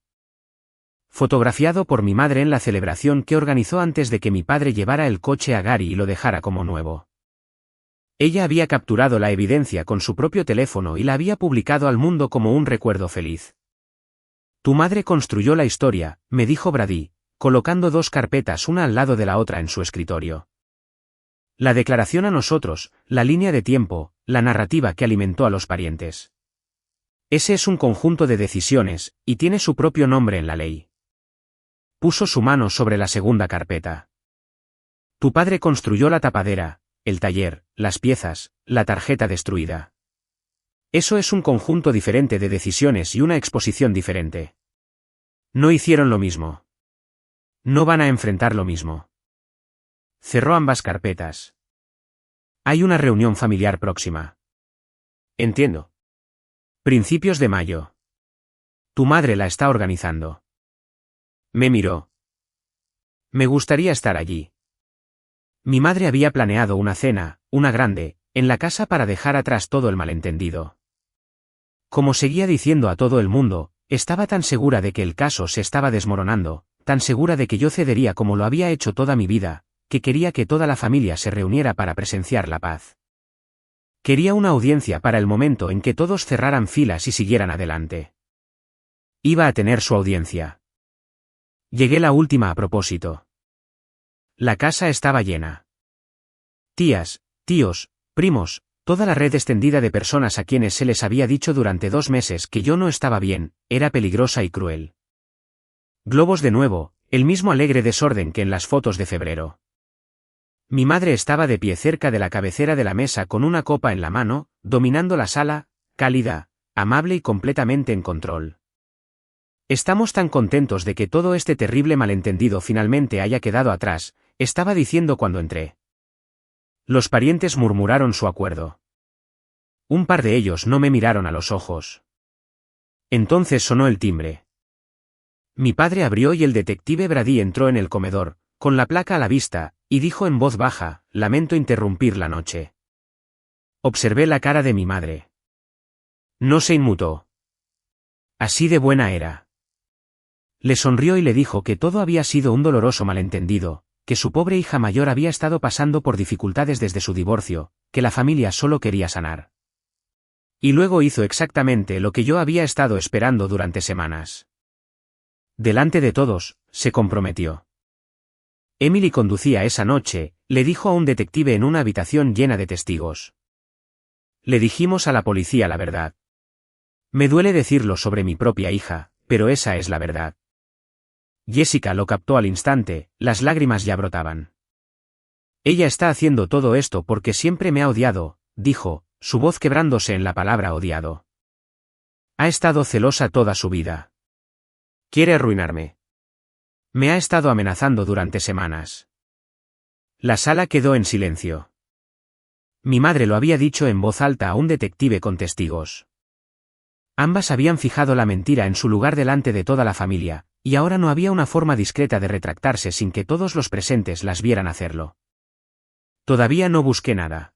S1: Fotografiado por mi madre en la celebración que organizó antes de que mi padre llevara el coche a Gary y lo dejara como nuevo. Ella había capturado la evidencia con su propio teléfono y la había publicado al mundo como un recuerdo feliz. Tu madre construyó la historia, me dijo Brady, colocando 2 carpetas una al lado de la otra en su escritorio. La declaración a nosotros, la línea de tiempo, la narrativa que alimentó a los parientes. Ese es un conjunto de decisiones, y tiene su propio nombre en la ley. Puso su mano sobre la segunda carpeta. Tu padre construyó la tapadera, el taller, las piezas, la tarjeta destruida. Eso es un conjunto diferente de decisiones y una exposición diferente. No hicieron lo mismo. No van a enfrentar lo mismo. Cerró ambas carpetas. Hay una reunión familiar próxima. Entiendo. Principios de mayo. Tu madre la está organizando. Me miró. Me gustaría estar allí. Mi madre había planeado una cena, una grande, en la casa para dejar atrás todo el malentendido. Como seguía diciendo a todo el mundo, estaba tan segura de que el caso se estaba desmoronando, tan segura de que yo cedería como lo había hecho toda mi vida, que quería que toda la familia se reuniera para presenciar la paz. Quería una audiencia para el momento en que todos cerraran filas y siguieran adelante. Iba a tener su audiencia. Llegué la última a propósito. La casa estaba llena. Tías, tíos, primos, toda la red extendida de personas a quienes se les había dicho durante 2 meses que yo no estaba bien, era peligrosa y cruel. Globos de nuevo, el mismo alegre desorden que en las fotos de febrero. Mi madre estaba de pie cerca de la cabecera de la mesa con una copa en la mano, dominando la sala, cálida, amable y completamente en control. Estamos tan contentos de que todo este terrible malentendido finalmente haya quedado atrás, estaba diciendo cuando entré. Los parientes murmuraron su acuerdo. Un par de ellos no me miraron a los ojos. Entonces sonó el timbre. Mi padre abrió y el detective Brady entró en el comedor, con la placa a la vista, y dijo en voz baja, lamento interrumpir la noche. Observé la cara de mi madre. No se inmutó. Así de buena era. Le sonrió y le dijo que todo había sido un doloroso malentendido, que su pobre hija mayor había estado pasando por dificultades desde su divorcio, que la familia solo quería sanar. Y luego hizo exactamente lo que yo había estado esperando durante semanas. Delante de todos, se comprometió. Emily conducía esa noche, le dijo a un detective en una habitación llena de testigos. Le dijimos a la policía la verdad. Me duele decirlo sobre mi propia hija, pero esa es la verdad. Jessica lo captó al instante, las lágrimas ya brotaban. Ella está haciendo todo esto porque siempre me ha odiado, dijo, su voz quebrándose en la palabra odiado. Ha estado celosa toda su vida. Quiere arruinarme. Me ha estado amenazando durante semanas. La sala quedó en silencio. Mi madre lo había dicho en voz alta a un detective con testigos. Ambas habían fijado la mentira en su lugar delante de toda la familia, y ahora no había una forma discreta de retractarse sin que todos los presentes las vieran hacerlo. Todavía no busqué nada.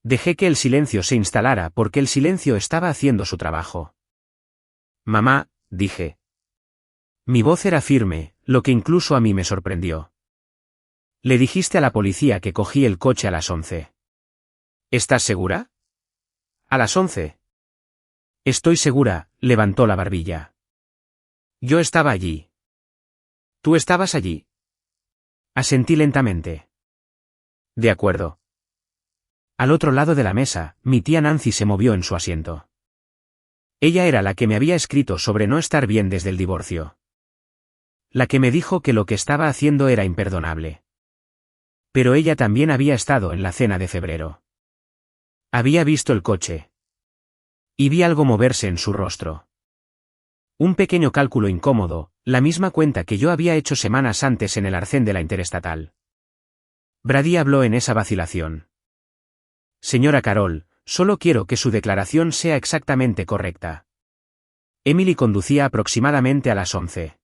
S1: Dejé que el silencio se instalara porque el silencio estaba haciendo su trabajo. Mamá, dije. Mi voz era firme, lo que incluso a mí me sorprendió. Le dijiste a la policía que cogí el coche a las 11. ¿Estás segura? A las 11. Estoy segura, levantó la barbilla. Yo estaba allí. ¿Tú estabas allí? Asentí lentamente. De acuerdo. Al otro lado de la mesa, mi tía Nancy se movió en su asiento. Ella era la que me había escrito sobre no estar bien desde el divorcio. La que me dijo que lo que estaba haciendo era imperdonable. Pero ella también había estado en la cena de febrero. Había visto el coche. Y vi algo moverse en su rostro. Un pequeño cálculo incómodo, la misma cuenta que yo había hecho semanas antes en el arcén de la Interestatal. Brady habló en esa vacilación. Señora Carroll, solo quiero que su declaración sea exactamente correcta. Emily conducía aproximadamente a las 11.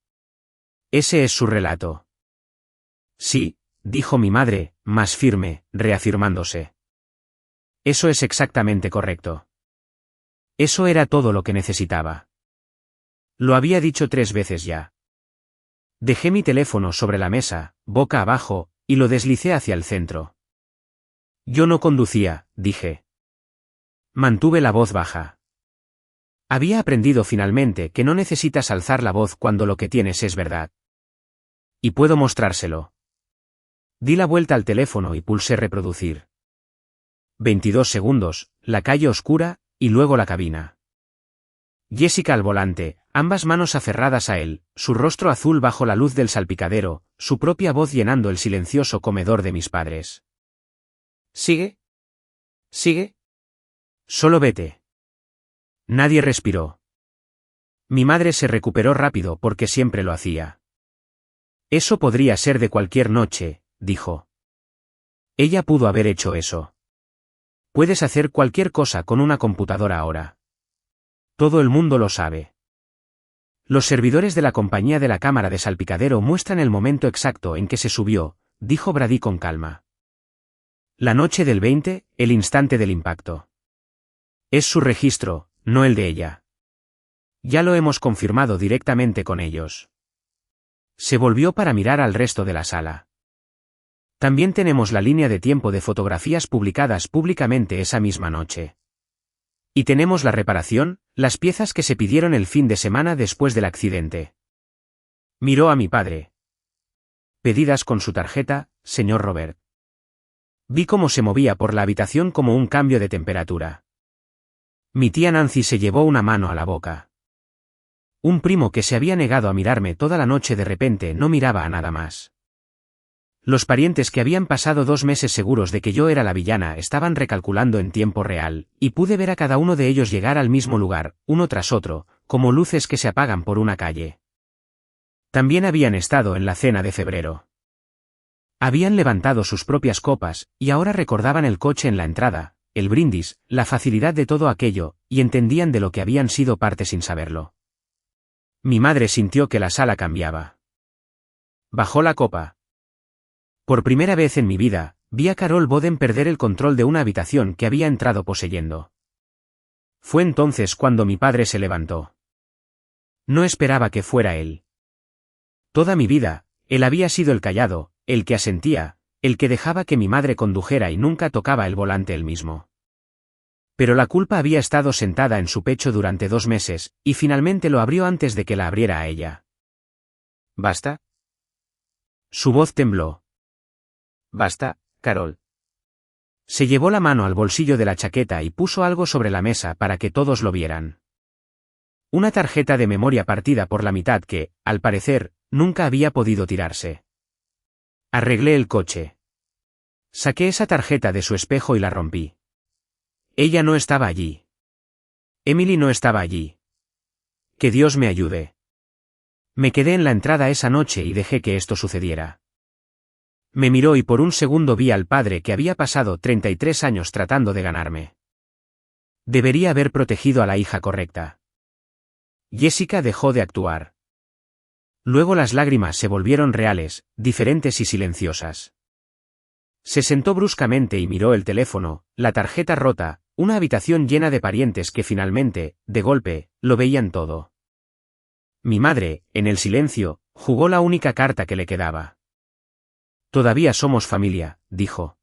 S1: Ese es su relato. Sí, dijo mi madre, más firme, reafirmándose. Eso es exactamente correcto. Eso era todo lo que necesitaba. Lo había dicho 3 veces ya. Dejé mi teléfono sobre la mesa, boca abajo, y lo deslicé hacia el centro. Yo no conducía, dije. Mantuve la voz baja. Había aprendido finalmente que no necesitas alzar la voz cuando lo que tienes es verdad. Y puedo mostrárselo. Di la vuelta al teléfono y pulsé reproducir. 22 segundos, la calle oscura, y luego la cabina. Jessica al volante, ambas manos aferradas a él, su rostro azul bajo la luz del salpicadero, su propia voz llenando el silencioso comedor de mis padres. ¿Sigue? ¿Sigue? Solo vete. Nadie respiró. Mi madre se recuperó rápido porque siempre lo hacía. Eso podría ser de cualquier noche, dijo. Ella pudo haber hecho eso. Puedes hacer cualquier cosa con una computadora ahora. Todo el mundo lo sabe. Los servidores de la compañía de la cámara de salpicadero muestran el momento exacto en que se subió, dijo Brady con calma. La noche del 20, el instante del impacto. Es su registro, no el de ella. Ya lo hemos confirmado directamente con ellos. Se volvió para mirar al resto de la sala. También tenemos la línea de tiempo de fotografías publicadas públicamente esa misma noche. Y tenemos la reparación, las piezas que se pidieron el fin de semana después del accidente. Miró a mi padre. Pedidas con su tarjeta, señor Robert. Vi cómo se movía por la habitación como un cambio de temperatura. Mi tía Nancy se llevó una mano a la boca. Un primo que se había negado a mirarme toda la noche de repente no miraba a nada más. Los parientes que habían pasado 2 meses seguros de que yo era la villana estaban recalculando en tiempo real, y pude ver a cada uno de ellos llegar al mismo lugar, uno tras otro, como luces que se apagan por una calle. También habían estado en la cena de febrero. Habían levantado sus propias copas, y ahora recordaban el coche en la entrada, el brindis, la facilidad de todo aquello, y entendían de lo que habían sido parte sin saberlo. Mi madre sintió que la sala cambiaba. Bajó la copa. Por primera vez en mi vida, vi a Carol Boden perder el control de una habitación que había entrado poseyendo. Fue entonces cuando mi padre se levantó. No esperaba que fuera él. Toda mi vida, él había sido el callado, el que asentía, el que dejaba que mi madre condujera y nunca tocaba el volante él mismo. Pero la culpa había estado sentada en su pecho durante 2 meses, y finalmente lo abrió antes de que la abriera a ella. ¿Basta? Su voz tembló. Basta, Carol. Se llevó la mano al bolsillo de la chaqueta y puso algo sobre la mesa para que todos lo vieran. Una tarjeta de memoria partida por la mitad que, al parecer, nunca había podido tirarse. Arreglé el coche. Saqué esa tarjeta de su espejo y la rompí. Ella no estaba allí. Emily no estaba allí. Que Dios me ayude. Me quedé en la entrada esa noche y dejé que esto sucediera. Me miró y por un segundo vi al padre que había pasado 33 años tratando de ganarme. Debería haber protegido a la hija correcta. Jessica dejó de actuar. Luego las lágrimas se volvieron reales, diferentes y silenciosas. Se sentó bruscamente y miró el teléfono, la tarjeta rota, una habitación llena de parientes que finalmente, de golpe, lo veían todo. Mi madre, en el silencio, jugó la única carta que le quedaba. Todavía somos familia, dijo.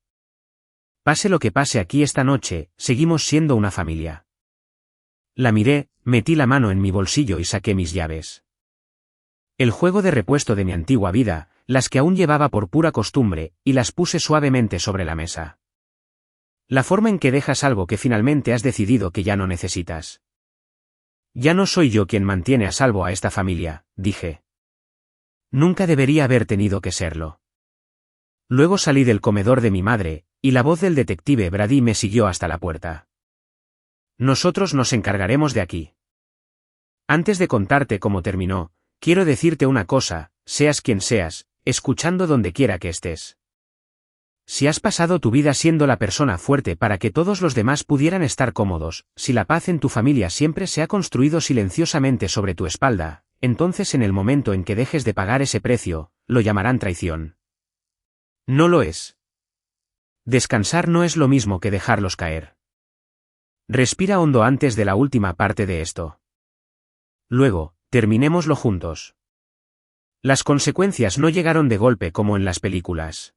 S1: Pase lo que pase aquí esta noche, seguimos siendo una familia. La miré, metí la mano en mi bolsillo y saqué mis llaves. El juego de repuesto de mi antigua vida, las que aún llevaba por pura costumbre, y las puse suavemente sobre la mesa. La forma en que dejas algo que finalmente has decidido que ya no necesitas. Ya no soy yo quien mantiene a salvo a esta familia, dije. Nunca debería haber tenido que serlo. Luego salí del comedor de mi madre, y la voz del detective Brady me siguió hasta la puerta. Nosotros nos encargaremos de aquí. Antes de contarte cómo terminó, quiero decirte una cosa, seas quien seas, escuchando donde quiera que estés. Si has pasado tu vida siendo la persona fuerte para que todos los demás pudieran estar cómodos, si la paz en tu familia siempre se ha construido silenciosamente sobre tu espalda, entonces en el momento en que dejes de pagar ese precio, lo llamarán traición. No lo es. Descansar no es lo mismo que dejarlos caer. Respira hondo antes de la última parte de esto. Luego, terminémoslo juntos. Las consecuencias no llegaron de golpe como en las películas.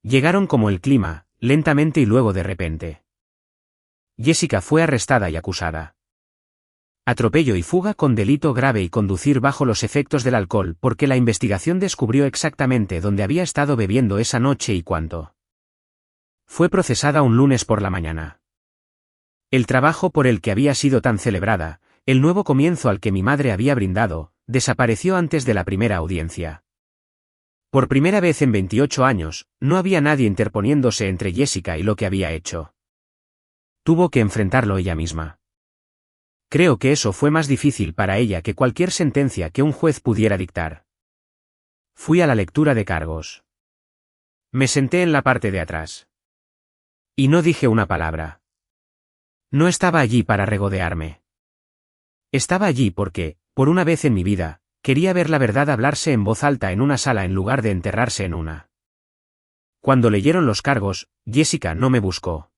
S1: Llegaron como el clima, lentamente y luego de repente. Jessica fue arrestada y acusada. Atropello y fuga con delito grave y conducir bajo los efectos del alcohol porque la investigación descubrió exactamente dónde había estado bebiendo esa noche y cuánto. Fue procesada un lunes por la mañana. El trabajo por el que había sido tan celebrada, el nuevo comienzo al que mi madre había brindado, desapareció antes de la primera audiencia. Por primera vez en 28 años, no había nadie interponiéndose entre Jessica y lo que había hecho. Tuvo que enfrentarlo ella misma. Creo que eso fue más difícil para ella que cualquier sentencia que un juez pudiera dictar. Fui a la lectura de cargos. Me senté en la parte de atrás. Y no dije una palabra. No estaba allí para regodearme. Estaba allí porque, por una vez en mi vida, quería ver la verdad hablarse en voz alta en una sala en lugar de enterrarse en una. Cuando leyeron los cargos, Jessica no me buscó.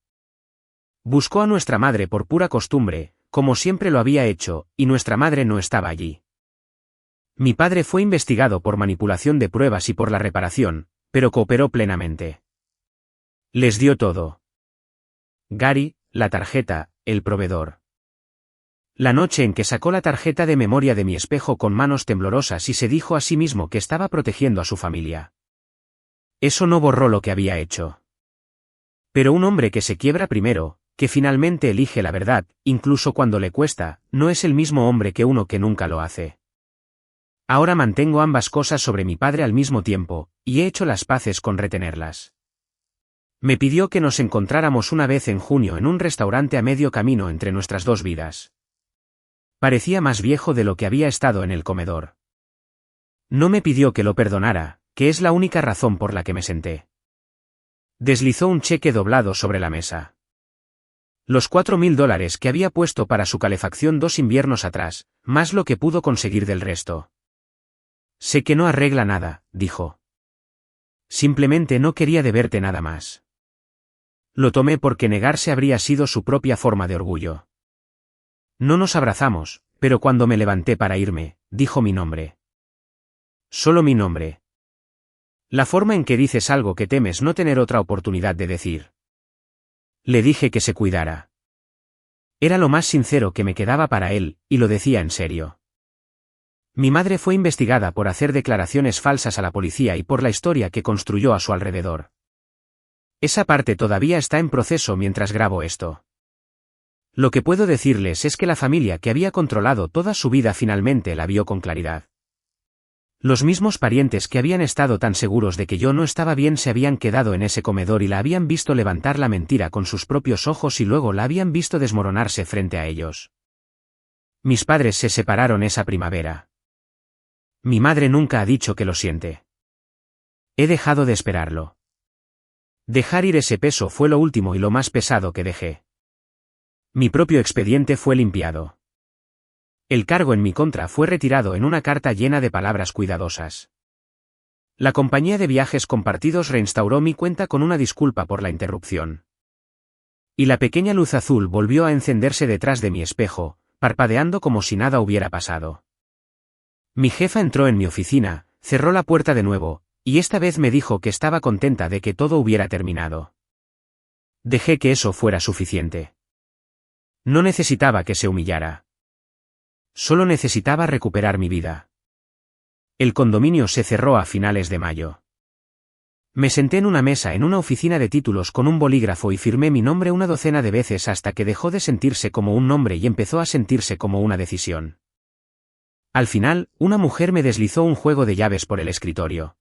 S1: Buscó a nuestra madre por pura costumbre, como siempre lo había hecho, y nuestra madre no estaba allí. Mi padre fue investigado por manipulación de pruebas y por la reparación, pero cooperó plenamente. Les dio todo. Gary, la tarjeta, el proveedor. La noche en que sacó la tarjeta de memoria de mi espejo con manos temblorosas y se dijo a sí mismo que estaba protegiendo a su familia. Eso no borró lo que había hecho. Pero un hombre que se quiebra primero, que finalmente elige la verdad, incluso cuando le cuesta, no es el mismo hombre que uno que nunca lo hace. Ahora mantengo ambas cosas sobre mi padre al mismo tiempo, y he hecho las paces con retenerlas. Me pidió que nos encontráramos una vez en junio en un restaurante a medio camino entre nuestras dos vidas. Parecía más viejo de lo que había estado en el comedor. No me pidió que lo perdonara, que es la única razón por la que me senté. Deslizó un cheque doblado sobre la mesa. Los $4,000 que había puesto para su calefacción 2 inviernos atrás, más lo que pudo conseguir del resto. Sé que no arregla nada, dijo. Simplemente no quería deberte nada más. Lo tomé porque negarse habría sido su propia forma de orgullo. No nos abrazamos, pero cuando me levanté para irme, dijo mi nombre. Solo mi nombre. La forma en que dices algo que temes no tener otra oportunidad de decir. Le dije que se cuidara. Era lo más sincero que me quedaba para él, y lo decía en serio. Mi madre fue investigada por hacer declaraciones falsas a la policía y por la historia que construyó a su alrededor. Esa parte todavía está en proceso mientras grabo esto. Lo que puedo decirles es que la familia que había controlado toda su vida finalmente la vio con claridad. Los mismos parientes que habían estado tan seguros de que yo no estaba bien se habían quedado en ese comedor y la habían visto levantar la mentira con sus propios ojos y luego la habían visto desmoronarse frente a ellos. Mis padres se separaron esa primavera. Mi madre nunca ha dicho que lo siente. He dejado de esperarlo. Dejar ir ese peso fue lo último y lo más pesado que dejé. Mi propio expediente fue limpiado. El cargo en mi contra fue retirado en una carta llena de palabras cuidadosas. La compañía de viajes compartidos reinstauró mi cuenta con una disculpa por la interrupción. Y la pequeña luz azul volvió a encenderse detrás de mi espejo, parpadeando como si nada hubiera pasado. Mi jefa entró en mi oficina, cerró la puerta de nuevo, y esta vez me dijo que estaba contenta de que todo hubiera terminado. Dejé que eso fuera suficiente. No necesitaba que se humillara. Solo necesitaba recuperar mi vida. El condominio se cerró a finales de mayo. Me senté en una mesa en una oficina de títulos con un bolígrafo y firmé mi nombre una docena de veces hasta que dejó de sentirse como un nombre y empezó a sentirse como una decisión. Al final, una mujer me deslizó un juego de llaves por el escritorio.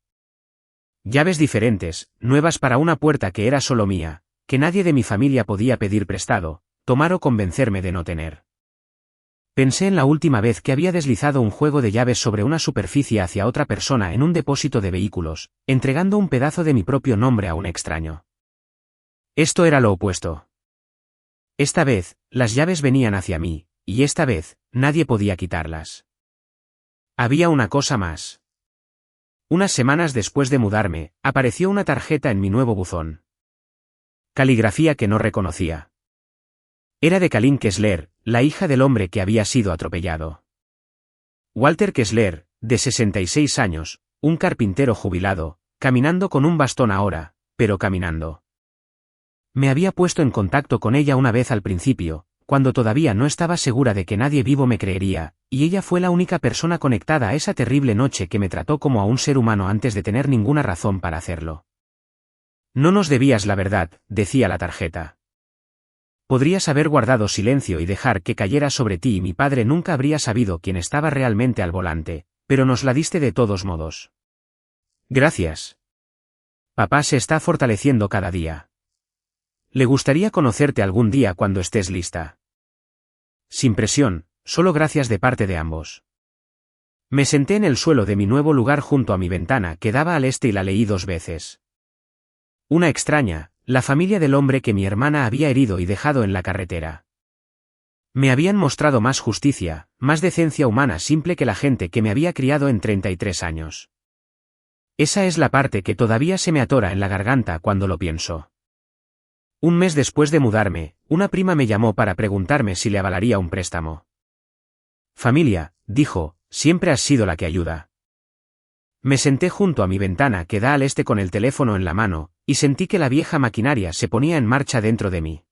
S1: Llaves diferentes, nuevas para una puerta que era solo mía, que nadie de mi familia podía pedir prestado, tomar o convencerme de no tener. Pensé en la última vez que había deslizado un juego de llaves sobre una superficie hacia otra persona en un depósito de vehículos, entregando un pedazo de mi propio nombre a un extraño. Esto era lo opuesto. Esta vez, las llaves venían hacia mí, y esta vez, nadie podía quitarlas. Había una cosa más. Unas semanas después de mudarme, apareció una tarjeta en mi nuevo buzón. Caligrafía que no reconocía. Era de Kalin Kessler, la hija del hombre que había sido atropellado. Walter Kessler, de 66 años, un carpintero jubilado, caminando con un bastón ahora, pero caminando. Me había puesto en contacto con ella una vez al principio, cuando todavía no estaba segura de que nadie vivo me creería, y ella fue la única persona conectada a esa terrible noche que me trató como a un ser humano antes de tener ninguna razón para hacerlo. No nos debías la verdad, decía la tarjeta. Podrías haber guardado silencio y dejar que cayera sobre ti y mi padre nunca habría sabido quién estaba realmente al volante, pero nos la diste de todos modos. Gracias. Papá se está fortaleciendo cada día. Le gustaría conocerte algún día cuando estés lista. Sin presión, solo gracias de parte de ambos. Me senté en el suelo de mi nuevo lugar junto a mi ventana que daba al este y la leí 2 veces. Una extraña, la familia del hombre que mi hermana había herido y dejado en la carretera. Me habían mostrado más justicia, más decencia humana simple que la gente que me había criado en 33 años. Esa es la parte que todavía se me atora en la garganta cuando lo pienso. Un mes después de mudarme, una prima me llamó para preguntarme si le avalaría un préstamo. Familia, dijo, siempre has sido la que ayuda. Me senté junto a mi ventana que da al este con el teléfono en la mano, y sentí que la vieja maquinaria se ponía en marcha dentro de mí.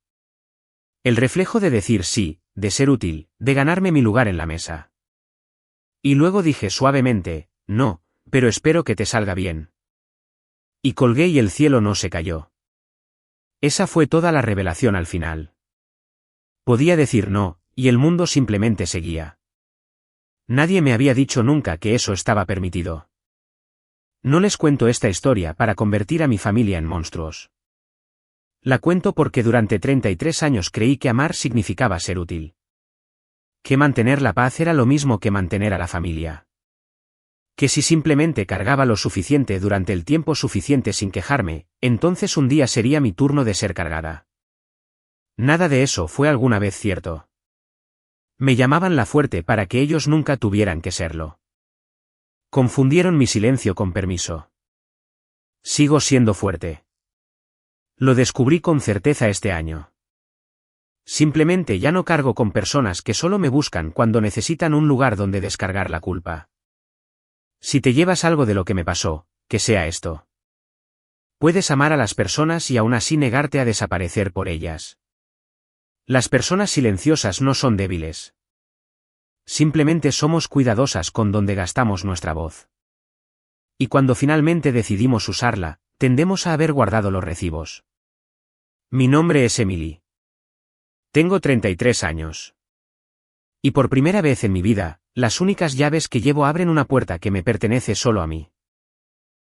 S1: El reflejo de decir sí, de ser útil, de ganarme mi lugar en la mesa. Y luego dije suavemente, no, pero espero que te salga bien. Y colgué y el cielo no se cayó. Esa fue toda la revelación al final. Podía decir no, y el mundo simplemente seguía. Nadie me había dicho nunca que eso estaba permitido. No les cuento esta historia para convertir a mi familia en monstruos. La cuento porque durante 33 años creí que amar significaba ser útil. Que mantener la paz era lo mismo que mantener a la familia. Que si simplemente cargaba lo suficiente durante el tiempo suficiente sin quejarme, entonces un día sería mi turno de ser cargada. Nada de eso fue alguna vez cierto. Me llamaban la fuerte para que ellos nunca tuvieran que serlo. Confundieron mi silencio con permiso. Sigo siendo fuerte. Lo descubrí con certeza este año. Simplemente ya no cargo con personas que solo me buscan cuando necesitan un lugar donde descargar la culpa. Si te llevas algo de lo que me pasó, que sea esto. Puedes amar a las personas y aún así negarte a desaparecer por ellas. Las personas silenciosas no son débiles. simplemente somos cuidadosas con donde gastamos nuestra voz. Y cuando finalmente decidimos usarla, tendemos a haber guardado los recibos. Mi nombre es Emily. Tengo 33 años. Y por primera vez en mi vida, las únicas llaves que llevo abren una puerta que me pertenece solo a mí.